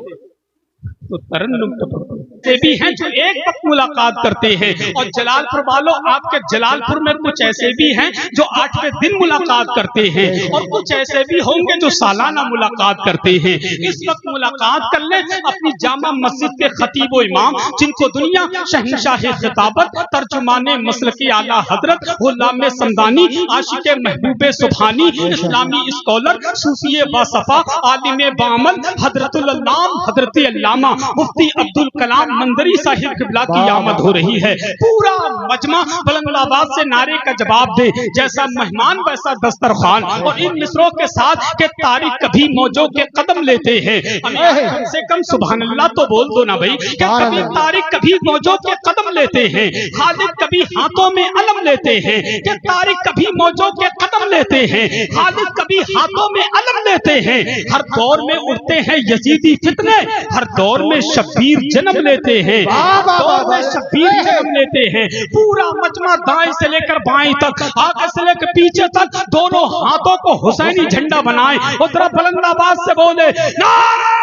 تو ترنم ٹپک پڑے۔ بھی ہیں جو ایک وقت ملاقات کرتے ہیں، اور جلالپور والوں آپ کے جلالپور میں کچھ ایسے بھی ہیں جو 8ویں دن ملاقات کرتے ہیں، اور کچھ ایسے بھی ہوں گے جو سالانہ ملاقات کرتے ہیں۔ اس وقت ملاقات کر لیں اپنی جامع مسجد کے خطیب و امام، جن کو دنیا شہنشاہ خطابت، ترجمان مسلک اعلیٰ حضرت غلام سمدانی، عاشق محبوب سبحانی، اسلامی اسکالر، صوفی باصفا، عالم بعمل، حضرت العلام حضرت علامہ مفتی عبدالکلام مندری صاحب قبلہ کی آمد ہو رہی ہے۔ پورا مجمع بلند آواز سے نعرے کا جواب دے، جیسا مہمان ویسا دسترخوان، اور ان مصروں کے ساتھ کہ طارق کبھی موجوں کے قدم لیتے ہیں۔ کم سے کم سبحان اللہ تو بول دو نا بھائی، کہ کبھی طارق کبھی موجوں کے قدم لیتے ہیں، خالد کبھی ہاتھوں میں علم لیتے ہیں، کہ طارق کبھی موجوں کے قدم لیتے ہیں، خالد کبھی ہاتھوں میں علم لیتے ہیں۔ ہر دور میں اٹھتے ہیں یزیدی فتنے، ہر دور میں شبیر جنم لیتے ہیں، دور میں شبیر جنم لیتے ہیں۔ پورا مجمع دائیں سے لے کر بائیں تک، آگے سے لے کر پیچھے تک، دونوں ہاتھوں کو حسینی جھنڈا بنائیں، اور ذرا بلند آواز سے بولے نعرہ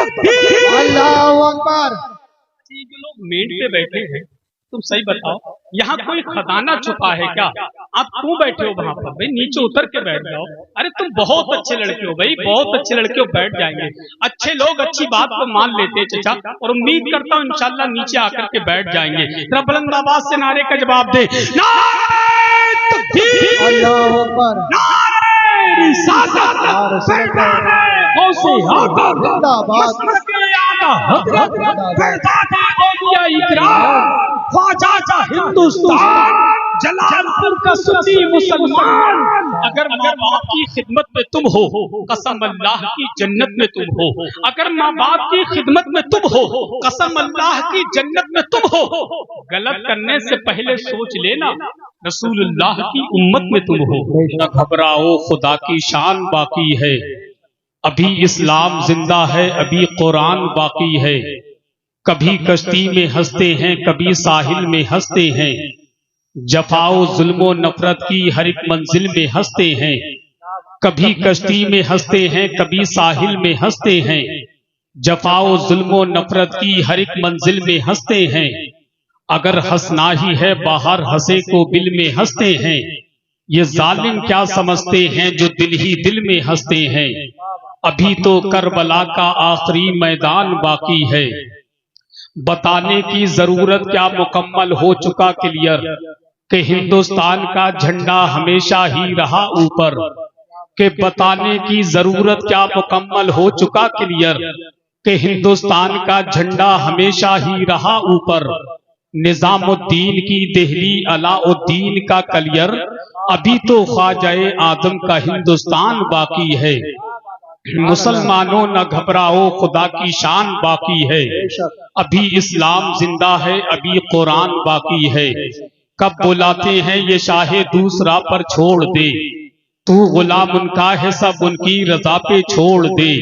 تکبیر، اللہ اکبر۔ یہ لوگ میٹ پہ بیٹھے ہیں، تم صحیح بتاؤ یہاں کوئی خزانہ چھپا ہے کیا؟ آپ کیوں بیٹھے ہو وہاں پر؟ بھائی نیچے اتر کے بیٹھ جاؤ۔ ارے تم بہت اچھے لڑکے ہو بھائی، بہت اچھے لڑکے ہو، بیٹھ جائیں گے۔ اچھے لوگ اچھی بات کو مان لیتے چچا، اور امید کرتا ہوں انشاءاللہ نیچے آ کر کے بیٹھ جائیں گے۔ ذرا بلند آواز سے نعرے کا جواب دے، نعرہ تکبیر، اللہ اکبر، نعرہ رسالت، فیضان غوث آدم، مسلک اعلیٰ حضرت فیضان اولیاء اکرام، خواجہ ہندوستان، جلالپور کا سنی مسلمان۔ اگر ماں باپ کی خدمت میں تم ہو، قسم اللہ کی جنت میں تم ہو۔ اگر ماں باپ کی خدمت میں تم ہو، قسم اللہ کی جنت میں تم ہو۔ غلط کرنے سے پہلے سوچ لینا رسول اللہ کی امت میں تم ہو۔ نہ گھبراؤ خدا کی شان باقی ہے، ابھی اسلام زندہ ہے، ابھی قرآن باقی ہے۔ کبھی کشتی میں ہنستے ہیں، کبھی ساحل میں ہنستے ہیں، جفا و ظلم و نفرت کی ہر ایک منزل میں ہنستے ہیں۔ کبھی کشتی میں ہنستے ہیں، کبھی ساحل میں ہنستے ہیں، جفا و ظلم و نفرت کی ہر ایک منزل میں ہنستے ہیں۔ اگر ہنسنا ہی ہے باہر، ہنسے کو دل میں ہنستے ہیں۔ یہ ظالم کیا سمجھتے ہیں جو دل ہی دل میں ہنستے ہیں۔ ابھی تو کربلا کا آخری میدان باقی ہے، بتانے کی ضرورت کیا مکمل ہو چکا کلیئر، کہ ہندوستان کا جھنڈا ہمیشہ ہی رہا اوپر۔ کہ بتانے کی ضرورت کیا مکمل ہو چکا کلیئر، کہ ہندوستان کا جھنڈا ہمیشہ ہی رہا اوپر۔ نظام الدین کی دہلی علاء الدین کا کلیئر، ابھی تو خواجہ آدم کا ہندوستان باقی ہے۔ مسلمانوں نہ گھبراؤ خدا کی شان باقی ہے، ابھی اسلام زندہ ہے، ابھی قرآن باقی ہے۔ کب بلاتے ہیں یہ شاہ دوسرا پر چھوڑ دے، تو غلام ان کا ہے سب ان کی رضا پہ چھوڑ دے۔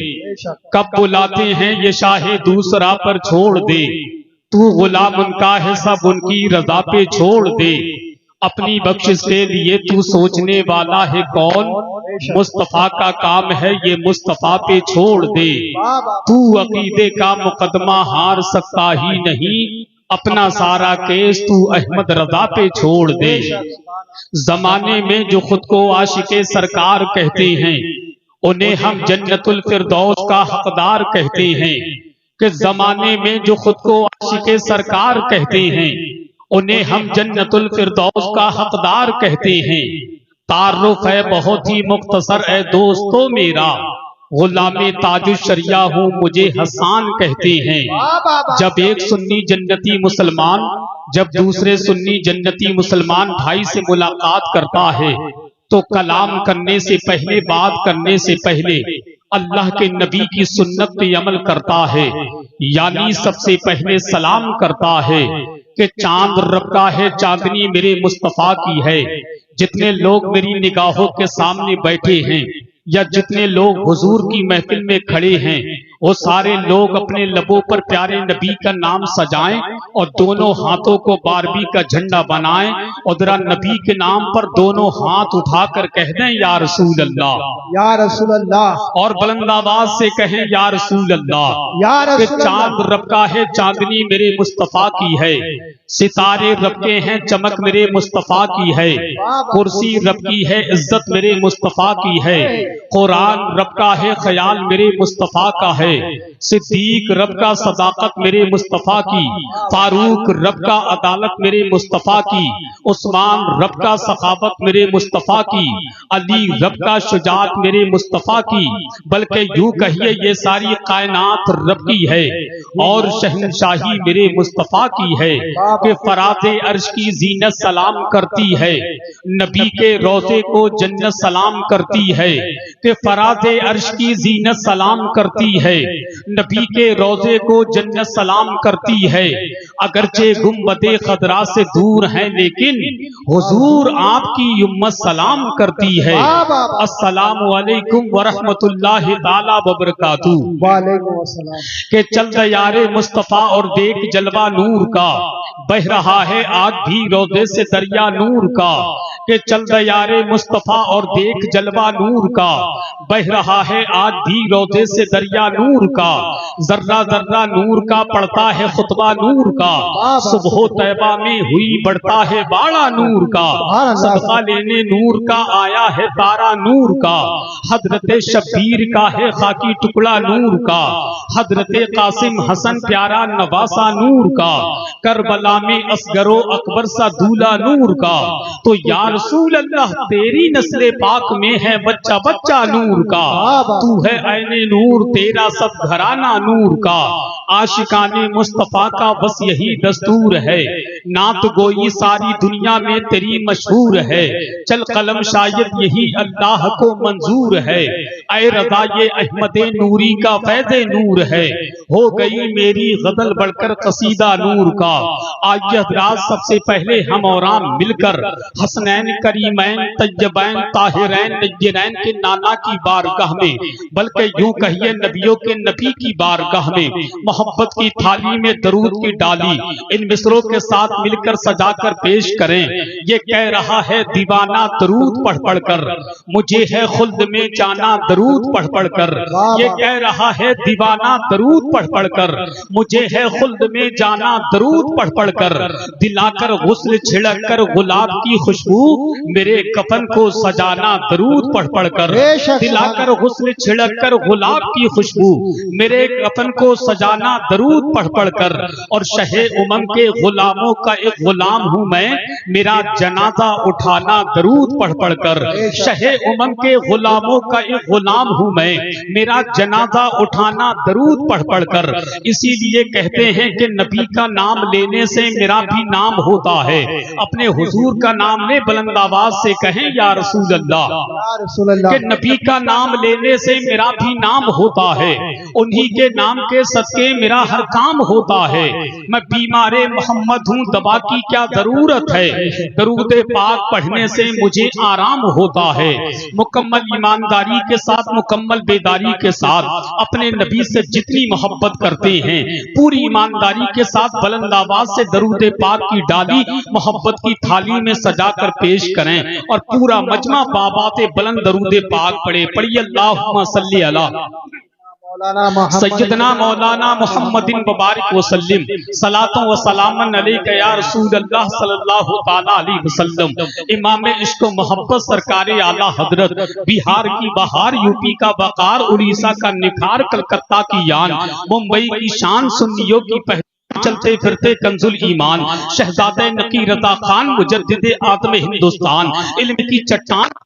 کب بلاتے ہیں یہ شاہ دوسرا پر چھوڑ دے، تو غلام ان کا ہے سب ان کی رضا پہ چھوڑ دے، اپنی بخشش کے لیے تو سوچنے والا ہے کون، مصطفیٰ کا کام ہے یہ مصطفیٰ پہ چھوڑ دے، تو عقیدے کا مقدمہ ہار سکتا ہی نہیں، اپنا سارا کیس تو احمد رضا پہ چھوڑ دے۔ زمانے میں جو خود کو عاشق سرکار کہتے ہیں انہیں ہم جنت الفردوس کا حقدار کہتے ہیں، کہ زمانے میں جو خود کو عاشق سرکار کہتے ہیں انہیں ہم جنت الفردوس کا حقدار کہتے ہیں۔ تعارف ہے بہت ہی مختصر اے دوستو میرا، غلام تاج الشریعہ ہوں مجھے حسان کہتے ہیں۔ جب ایک سنی جنتی مسلمان جب دوسرے سنی جنتی مسلمان بھائی سے ملاقات کرتا ہے تو کلام کرنے سے پہلے، بات کرنے سے پہلے اللہ کے نبی کی سنت پہ عمل کرتا ہے، یعنی سب سے پہلے سلام کرتا ہے کہ چاند رب کا ہے، چاندنی میرے مصطفیٰ کی ہے۔ جتنے لوگ میری نگاہوں کے سامنے بیٹھے ہیں یا جتنے لوگ حضور کی محفل میں کھڑے ہیں وہ سارے لوگ اپنے لبوں پر پیارے نبی کا نام سجائیں اور دونوں ہاتھوں کو باربی کا جھنڈا بنائیں اور ذرا نبی کے نام پر دونوں ہاتھ اٹھا کر کہہ دیں یا رسول اللہ، یا رسول اللہ، اور بلند آواز سے کہیں یا رسول اللہ، یا کہ رسول اللہ، چاند رب کا ہے، چاندنی میرے مصطفیٰ کی ہے، ستارے رب کے ہیں، چمک میرے مصطفیٰ کی ہے، کرسی رب کی ہے، عزت میرے مصطفیٰ کی ہے، قرآن رب کا ہے، خیال میرے مصطفیٰ کا ہے، صدیق رب کا صداقت میرے مصطفیٰ کی، فاروق رب کا عدالت میرے مصطفیٰ کی، عثمان رب کا سخاوت میرے مصطفیٰ کی، علی رب کا شجاعت میرے مصطفیٰ کی، بلکہ یوں کہیے یہ ساری کائنات رب کی ہے اور شہنشاہی میرے مصطفیٰ کی ہے، کہ فراز عرش کی زینت سلام کرتی ہے، نبی کے روضے کو جنت سلام کرتی ہے، کہ فراز عرش کی زینت سلام کرتی ہے، نبی کے روضے کو جنت سلام کرتی ہے، اگرچہ گنبد خضرا سے دور ہیں لیکن حضور آپ کی امت سلام کرتی ہے۔ السلام علیکم ورحمت اللہ تعالی وبرکاتہ۔ وعلیکم السلام۔ کہ چل دیار مصطفیٰ اور دیکھ جلوہ نور کا، بہ رہا ہے آج بھی روضے سے دریا نور کا، کہ چل دیار مصطفیٰ اور دیکھ جلوہ نور کا، بہ رہا ہے آج بھی روضے سے دریا نور کا، ذرہ ذرہ نور کا پڑتا ہے خطبہ نور کا، صبح طیبہ میں ہوئی بڑھتا ہے باڑا نور کا، صدقہ لینے نور کا آیا ہے تارا نور کا، حضرت شبیر کا ہے خاکی ٹکڑا نور کا، حضرت قاسم حسن پیارا نواسا نور کا، کربلا میں اصغر و اکبر سا دولہ نور کا، تو یا رسول اللہ تیری نسل پاک میں ہے بچہ بچہ نور کا، تو ہے عین نور تیرا سب گھرانہ نور کا، عاشقان مصطفیٰ کا بس یہی دستور ہے، نعت گوئی ساری دنیا میں تیری مشہور ہے، چل قلم شاید یہی اللہ کو منظور ہے، اے رضا یہ احمد نوری کا فیض نور ہے، ہو گئی میری غزل بڑھ کر قصیدہ نور کا۔ آئیے حضرات سب سے پہلے ہم اور آپ مل کر حسنین کریمین طیبین طاہرین نجرین کے نانا کی بارگاہ میں، بلکہ یوں کہیے نبیوں کے نبی کی بارگاہ میں محبت کی تھالی میں درود کی ڈالی ان مصروں کے ساتھ مل کر سجا کر پیش کریں۔ یہ کہہ رہا ہے دیوانہ درود پڑھ پڑھ کر مجھے ہے خلد میں جانا درود پڑھ پڑھ کر، یہ کہہ رہا ہے دیوانہ درود پڑھ پڑھ کر مجھے ہے خلد میں جانا درود پڑھ پڑھ کر، دلا کر غسل چھڑک کر گلاب کی خوشبو میرے کفن کو سجانا درود پڑھ پڑھ کر، دلا کر غسل چھڑک کر گلاب کی خوشبو میرے کفن کو سجانا درود پڑھ پڑھ کر، اور شہ امم کے غلاموں کا ایک غلام ہوں میں میرا جنازہ اٹھانا درود پڑھ پڑھ کر، شہ امم کے غلاموں کا ایک غلام ہوں میں میرا جنازہ اٹھانا درود پڑھ پڑھ کر، اسی لیے کہتے ہیں کہ نبی کا نام لینے سے میرا بھی نام ہوتا ہے، اپنے حضور کا نام नाम ले, बुलंद आवाज से कहें या रसूल अल्लाह। कि नबी का नाम लेने से मेरा भी नाम होता है, उन्हीं के नाम के सदके मेरा हर काम होता है। मैं बीमारे मोहम्मद हूँ, दवा की क्या जरूरत है, दरूद पाक पढ़ने से मुझे आराम होता है। मुकम्मल ईमानदारी के साथ, मुकम्मल बेदारी के साथ अपने नबी से जितनी मोहब्बत करते हैं, पूरी ईमानदारी के साथ बुलंद आवाज से दरूद पाक की डाली मोहब्बत की थाली में सजाकर पेश करें और पूरा मजमा बाबाते बुलंद दरूद पाक पढ़े। पढ़िए अल्लाहुम्मा सल्ली अला सैयदना मौलाना मुहम्मदिन मुबारक वसल्लम, सलातों व सलामन अलैका या रसूल अल्लाह सल्लल्लाहु ताला अलैहि वसल्लम। इमाम इश्क व मोहब्बत सरकार आला हजरत, बिहार की बहार, यूपी का वकार, उड़ीसा का निखार, कलकत्ता की यान, मुंबई की शान, सुन्नियों की पहचान, चलते फिरते कंजुल ईमान, शहजादे नकी रज़ा खान, मुजद्दिदे आदम हिंदुस्तान, इल्म की चट्टान,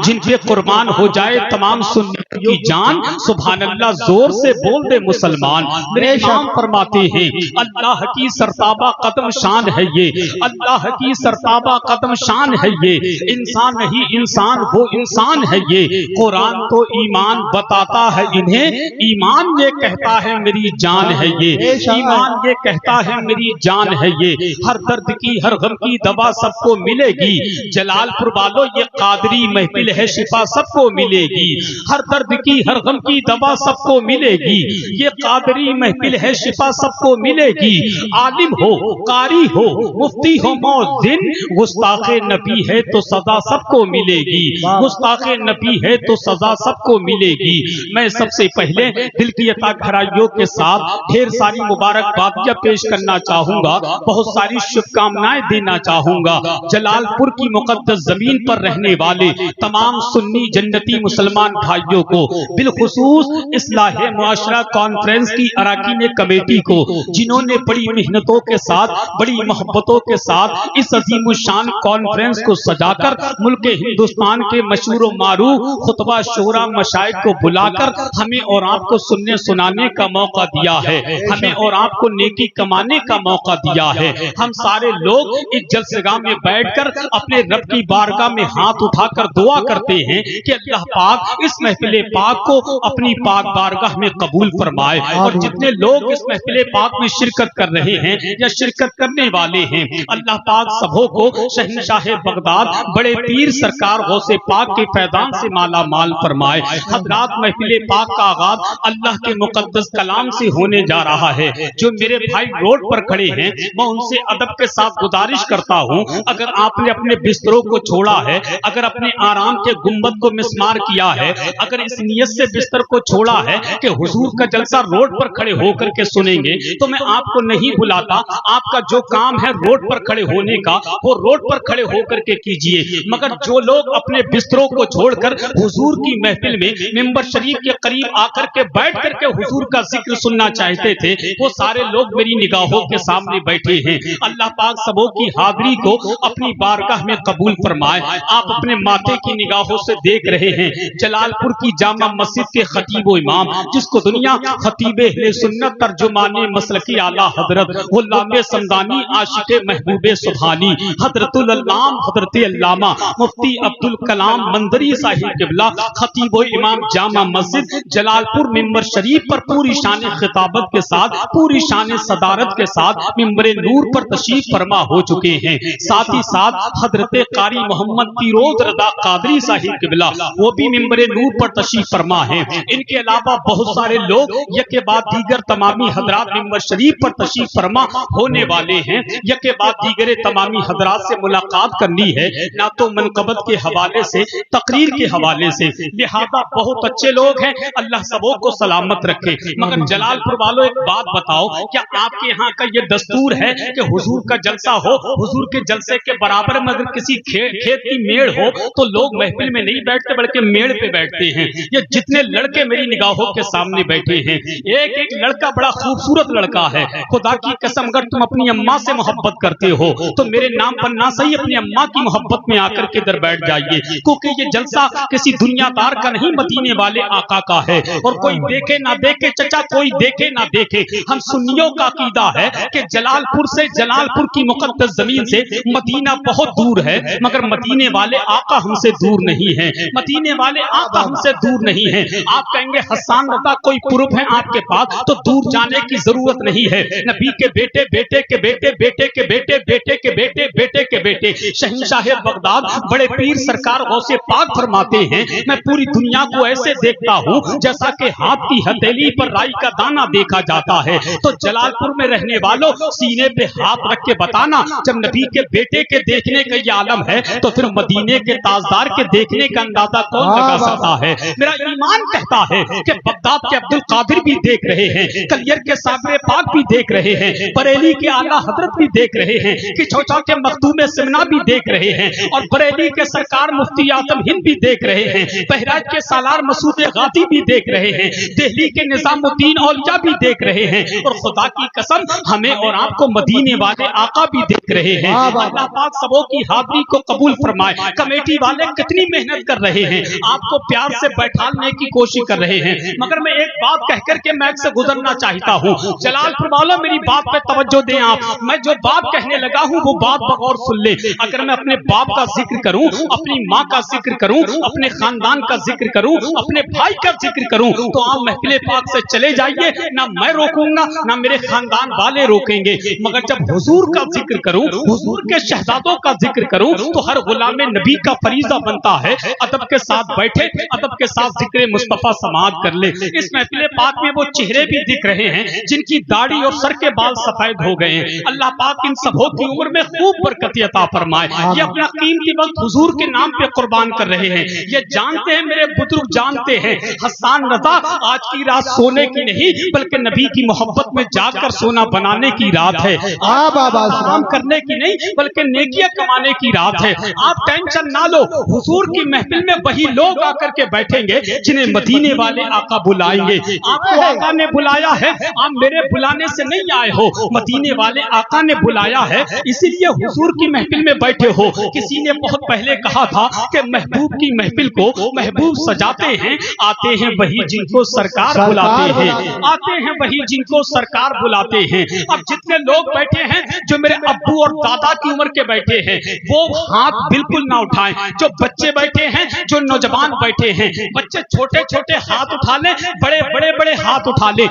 जिनके कुर्बान हो जाए तमाम सुन्नियों की जान। सुभान अल्लाह, जोर से बोल दे मुसलमान। मेरे इमाम फरमाते हैं अल्लाह की सरताबा कदम शान है ये, अल्लाह की सरताबा कदम शान है ये, इंसान नहीं इंसान वो इंसान है ये। कुरान तो ईमान बताता है इन्हें, ईमान ये कहता है मेरी जान है ये, ईमान ये कहता है मेरी जान है ये। हर दर्द की हर गम की दवा सबको मिलेगी, जलालपुर वालों ये कादरी महफिल है, शिफा सबको मिलेगी। हर दर्द की हर गम की दवा सबको मिलेगी, ये कादरी महफिल है, शिफा सबको मिलेगी। आलिम हो कारी हो मुफ्ती हो मौज़िन, गुस्ताखे नबी है तो सजा सबको मिलेगी, गुस्ताखे नबी है तो सजा सबको मिलेगी। मैं सबसे पहले दिल की अता गहराइयों के साथ ढेर सारी मुबारकबादियां पेश करना चाहूंगा, बहुत सारी शुभकामनाएं देना चाहूंगा। जलालपुर की मुकद्दस जमीन पर रहने वाले तमाम सुन्नी जन्नती मुसलमान भाइयों को, बिलखुसूस इस्लाहे मुआशरा कॉन्फ्रेंस की अरकान कमेटी को, जिन्होंने बड़ी मेहनतों के साथ, बड़ी मोहब्बतों के साथ इस अजीमुशान कॉन्फ्रेंस को सजाकर मुल्क हिंदुस्तान के मशहूर मारूफ खुतबा शोरा मशाइख को बुलाकर हमें और आपको सुनने सुनाने का मौका दिया है, हमें और आपको नेकी कमाने का मौका दिया है। हम सारे लोग इस जलसेगाह में बैठकर अपने रब की बारगाह में हाथ उठाकर दुआ करते हैं कि अल्लाह पाक इस महफिल पाक को अपनी पाक बारगाह में कबूल फरमाए। और जितने लोग इस महफिल पाक में शिरकत कर रहे हैं या शिरकत करने वाले हैं, अल्लाह पाक सबों को शहंशाह बगदाद बड़े पीर सरकार गौसे पाक के फैजान से माला माल फरमाए। हजरात, महफिल पाक का आगाज अल्लाह के मुकद्दस कलाम से होने जा रहा है। जो मेरे भाई रोड पर खड़े हैं, मैं उनसे अदब के साथ गुजारिश करता हूँ, अगर आपने अपने बिस्तरों को छोड़ा है, अगर अपने आराम के गुंबद को मिसमार किया है, अगर इस नियत से बिस्तर को छोड़ा है कि हुजूर का जलसा रोड पर खड़े होकर के सुनेंगे, तो मैं आपको नहीं बुलाता। आपका जो काम है रोड पर खड़े होने का, वो रोड पर खड़े होकर के कीजिए। मगर जो लोग अपने बिस्तरों को छोड़कर हुजूर की महफिल में मिंबर शरीफ के करीब आकर के बैठ करके हुजूर का जिक्र सुनना चाहते थे, वो सारे लोग मेरी निगाहों के सामने बैठे हैं। अल्लाह पाक सबों की हाजिरी को अपनी बारगाह में कबूल फरमाए। आप अपने माथे की निगाहों से देख रहे हैं जलालपुर की जामा मस्जिद के खतीब व इमाम, जिसको दुनिया खतीबे अहले सुन्नत तर्जुमाने मसलकी आला हजरत गुलामे समदानी आशिके महबूबे सुभानी हजरतुल अल्लाम हजरत अल्लामा मुफ्ती अब्दुल कलाम मंदरी साहिब किबला खतीब व इमाम जामा मस्जिद जलालपुर मिंबर शरीफ पर पूरी शान खिताबत के साथ, पूरी शान सदारत के साथ मिंबरे नूर पर तशरीफ फरमा हो चुके हैं। साथ ही साथ हजरत कारी मोहम्मद फिरोज रजा कादरी साहिब किबला, वो भी मिंबरे नूर पर तशरीफ फरमा है। इनके अलावा बहुत सारे लोग यके बाद दीगर तमामी हजरात मिंबर शरीफ पर तशरीफ फरमा होने वाले हैं। यके बाद दीगर तमामी हजरात से मुलाकात करनी है, ना तो मनकबत के हवाले से, तकरीर के हवाले से, लिहाजा बहुत अच्छे लोग हैं, अल्लाह सबों को सलामत रखे। मगर जलालपुर वालों एक बात बताओ, क्या आपके यहाँ का ये दस्तूर है कि हुजूर का जलसा हो, हुजूर के जलसे के बराबर में अगर किसी खेत की मेड़ हो तो लोग लोग महफिल में नहीं बैठते बल्कि मेड़ पे बैठते हैं। ये जितने लड़के मेरी निगाहों के सामने बैठे हैं, एक एक लड़का बड़ा खूबसूरत लड़का है। खुदा की कसम अगर तुम अपनी अम्मा से मोहब्बत करते हो तो मेरे नाम पर ना सही अपनी अम्मा की मोहब्बत में आकर के इधर बैठ जाइए, क्योंकि ये जलसा किसी दुनियादार का नहीं, मदीने वाले आका का है। और कोई देखे ना देखे चचा, कोई देखे ना देखे, हम सुन्नियों का अकीदा है कि जलालपुर से, जलालपुर की मुकद्दस जमीन से मदीना बहुत दूर है, मगर मदीने वाले आका हमसे दूर नहीं है, मदीने वाले आका हमसे दूर नहीं है। आप कहेंगे हसन रज़ा कोई प्रूफ है आपके पास, तो दूर जाने की जरूरत नहीं है। नबी के बेटे, बेटे के बेटे, बेटे के बेटे, बेटे के बेटे, बेटे के बेटे शहंशाह बगदाद बड़े पीर सरकार गौसे पाक फरमाते हैं, मैं पूरी दुनिया को ऐसे देखता हूँ जैसा कि हाथ की हथेली पर राई का दाना देखा जाता है। तो जलालपुर में रहने वालों सीने पे हाथ रख के बताना, जब नबी के बेटे के देखने का ये आलम है तो फिर मदीने के ताजदार के देखने का अंदाजा कौन लगा सकता है। मेरा ईमान कहता है कि बगदाद के अब्दुल कादिर भी देख रहे हैं, कलियर के साबरे पाक भी देख रहे हैं, बरेली के आला हजरत भी देख रहे हैं, कि छोटा के मखदूम सिमना भी देख रहे हैं, और बरेली के सरकार मुफ्ती आजम हिंद भी देख रहे हैं, बहराइच के सालार मसूद गाती भी देख रहे हैं, दिल्ली के निजामुद्दीन औलिया भी देख रहे हैं, और खुदा की कसम हमें और आपको मदीने वाले आका भी देख रहे हैं। अल्लाह पाक सबों की हाजिरी को कबूल फरमाए। कमेटी वाले कितनी मेहनत कर रहे हैं, आपको प्यार से बैठाने की कोशिश कर रहे हैं, मगर मैं एक बात कह करके मैच से गुजरना चाहता हूँ। जलालपुर वालों मेरी बात पे तवज्जो दें आप, मैं जो बात कहने लगा हूँ वो बात बगौर सुन ले। अगर मैं अपने बाप का जिक्र करूँ, अपनी माँ का जिक्र करूँ, अपने खानदान का जिक्र करूँ, अपने भाई का जिक्र करूँ, तो आप महफिल पाक से चले जाइए, ना मैं रोकूंगा ना मेरे खानदान वाले रोकेंगे। मगर जब हुजूर का जिक्र करूँ, हुजूर के शहजादों का जिक्र करूँ, तो हर गुलाम नबी का फरीजा बनता है अदब के साथ बैठे, अदब के साथ जिक्र मुस्तफा समाअत कर ले। इस महफिल पाक में वो चेहरे भी दिख रहे हैं जिनकी दाढ़ी और सर के बाल सफेद हो गए हैं। अल्लाह पाक इन सबों की उम्र में खूब बरकत अता फरमाए। ये अपना कीमती वक्त हुजूर के नाम पे कुर्बान कर रहे हैं। ये जानते हैं, मेरे बुजुर्ग जानते हैं, हसन रज़ा आज की रात सोने की नहीं बल्कि नबी की मोहब्बत में जाकर सोना बनाने की रात है, आराम करने की नहीं बल्कि नेकियां कमाने की रात है। आप टेंशन ना लो, हुजूर की महफिल में वही लोग आकर के बैठेंगे जिन्हें मदीने वाले आका बुलाएंगे। आपको आका ने बुलाया है, आप मेरे बुलाने से नहीं आए हो, मदीने वाले आका ने बुलाया है, इसीलिए हुजूर की महफिल में बैठे हो। किसी ने बहुत पहले कहा था कि महबूब की महफिल को महबूब सजाते हैं, आते हैं वही जिनको सरकार बुलाते हैं, आते हैं वही जिनको सरकार बुलाते हैं। अब जितने लोग बैठे हैं जो मेरे अब्बू और दादा की उम्र के बैठे हैं वो हाथ बिल्कुल ना उठाएं। जो बच्चे बैठे हैं, जो नौजवान बैठे हैं, बच्चे छोटे छोटे हाथ उठा ले, बड़े बड़े बड़े हाथ उठा ले।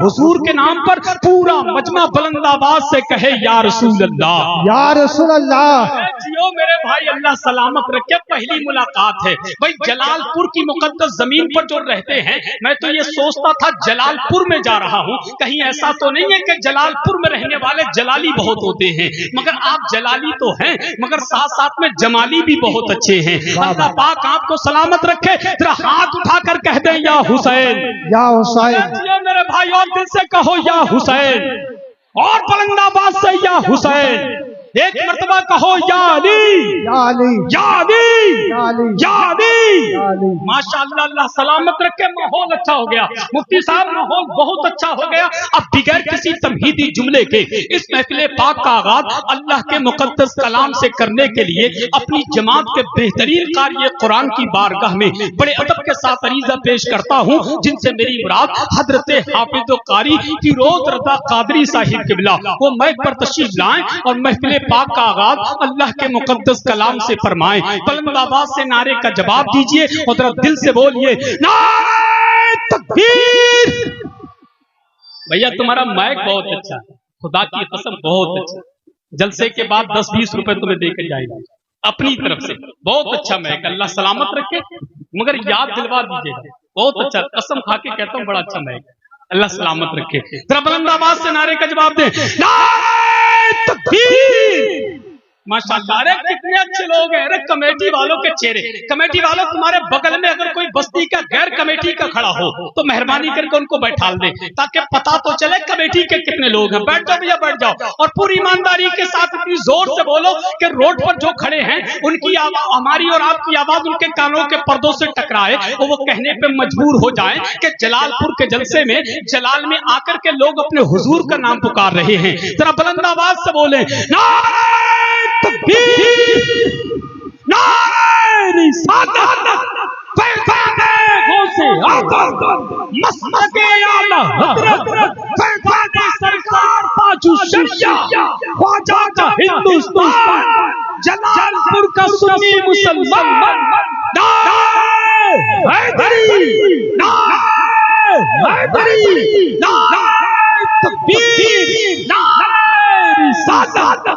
हुजूर के नाम पर पूरा मजमा बुलंद आवाज से कहे या रसूल अल्लाह, या रसूल अल्लाह। जियो मेरे भाई, अल्लाह सलामत रखे। पहली मुलाकात है भाई जलालपुर की मुकद्दस जमीन पर जो रहते हैं। मैं तो ये सोचता था जलालपुर में जा रहा हूँ, कहीं ऐसा तो नहीं है कि जलालपुर में रहने वाले जलाली बहुत होते हैं, मगर आप जलाली तो हैं मगर साथ साथ में जमाली भी बहुत अच्छे हैं। अल्लाह पाक आपको सलामत रखे। जरा हाथ उठाकर कह दे या हुसैन, या हुसैन। मेरे भाई और दिल से कहो या हुसैन, और बुलंद आवाज से या हुसैन। एक मर्तबा कहो या अली, या अली, या अली, या अली, या अली। या अली। माशाअल्लाह, अल्लाह सलामत रखे। माहौल अच्छा हो गया मुफ्ती साहब, माहौल बहुत अच्छा हो गया। अब बिगैर किसी तमहीदी जुमले के इस महफिल पाक का आगाज अल्लाह के मुकद्दस कलाम से करने के लिए अपनी जमात के बेहतरीन कार्य कुरान की बारगाह में बड़े अदब के साथ अरीजा पेश करता हूँ, जिनसे मेरी मुराद हजरत हाफिज कारी फिरोज रज़ा कादरी साहिब किबला वो मैक पर तशरीफ लाएं और महफिल पाक का आगाज अल्लाह के मुकद्दस कलाम से फरमाएं। बुलंद आवाज से नारे का जवाब दीजिए और जरा दिल से बोलिए नारे तकबीर। भैया तुम्हारा माइक बहुत अच्छा है, खुदा की कसम बहुत अच्छा। जलसे के बाद 10-20 रुपए तुम्हें देकर जाएगा अपनी तरफ से। बहुत अच्छा माइक, अल्लाह सलामत रखे। मगर याद दिलवा दीजिए, बहुत अच्छा, कसम खा के कहता हूँ बड़ा अच्छा माइक, अल्लाह सलामत रखे। जरा बुलंद आवाज से नारे का जवाब दे, नारे तकबीर। माशाअल्लाह। अरे कितने अच्छे लोग हैं। अरे कमेटी वालों के चेहरे, कमेटी वालों तुम्हारे बगल में अगर कोई बस्ती का गैर कमेटी का खड़ा हो तो मेहरबानी करके उनको बैठा दे ताकि पता तो चले कमेटी के कितने लोग हैं। बैठ जाओ भैया, बैठ जाओ। और पूरी ईमानदारी के साथ इतनी जोर से बोलो कि रोड पर जो खड़े हैं उनकी आवाज, हमारी और आपकी आवाज उनके कानों के पर्दों से टकराए और वो कहने पे मजबूर हो जाए कि जलालपुर के जलसे में, जलाल में आकर के लोग अपने हुजूर का नाम पुकार रहे हैं। जरा बुलंद आवाज से बोले नारे तकबीर, नारे रिसालत, पैगामे गौसे आज़म, मसलके आला हज़रत, पैगामे सरकार पाजू शरिया, ख्वाजा का हिंदुस्तान, जलालपुर का सुन्नी मुसलमान, नारे हैदरी, नारे हैदरी, नारे तकबीर, नारे रिसालत।